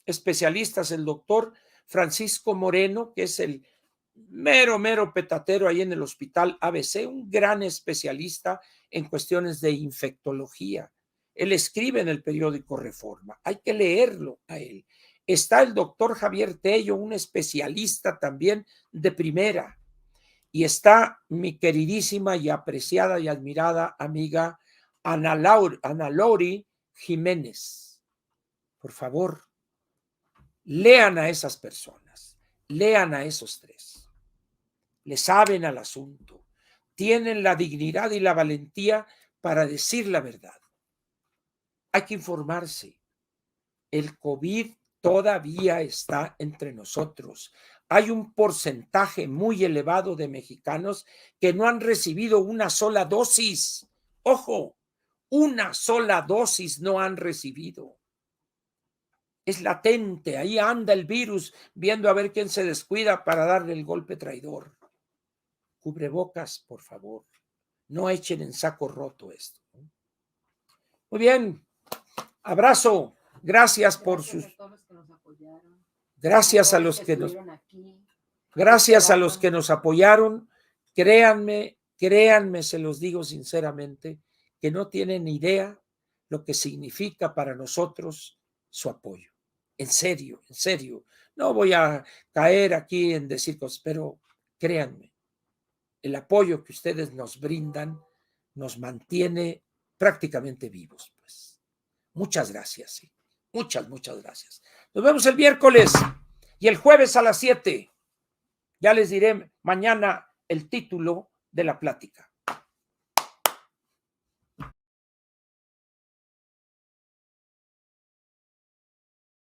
especialistas, el doctor Francisco Moreno, que es el mero petatero ahí en el hospital ABC, un gran especialista en cuestiones de infectología. Él escribe en el periódico Reforma. Hay que leerlo a él. Está el doctor Javier Tello, un especialista también de primera. Y está mi queridísima y apreciada y admirada amiga Ana Lori Jiménez. Por favor, lean a esas personas, lean a esos tres. Le saben al asunto, tienen la dignidad y la valentía para decir la verdad. Hay que informarse. El COVID todavía está entre nosotros. Hay un porcentaje muy elevado de mexicanos que no han recibido una sola dosis. Ojo, una sola dosis no han recibido. Es latente, ahí anda el virus viendo a ver quién se descuida para darle el golpe traidor. Cubrebocas, por favor. No echen en saco roto esto. Muy bien. Abrazo. Gracias por sus. A todos los que nos apoyaron. Gracias a los que nos. Gracias a los que nos apoyaron. Créanme, se los digo sinceramente, que no tienen idea lo que significa para nosotros su apoyo. En serio. No voy a caer aquí en decir cosas, pero créanme, el apoyo que ustedes nos brindan nos mantiene prácticamente vivos, pues. Muchas gracias, sí. Muchas gracias. Nos vemos el miércoles y el jueves a las 7. Ya les diré mañana el título de la plática.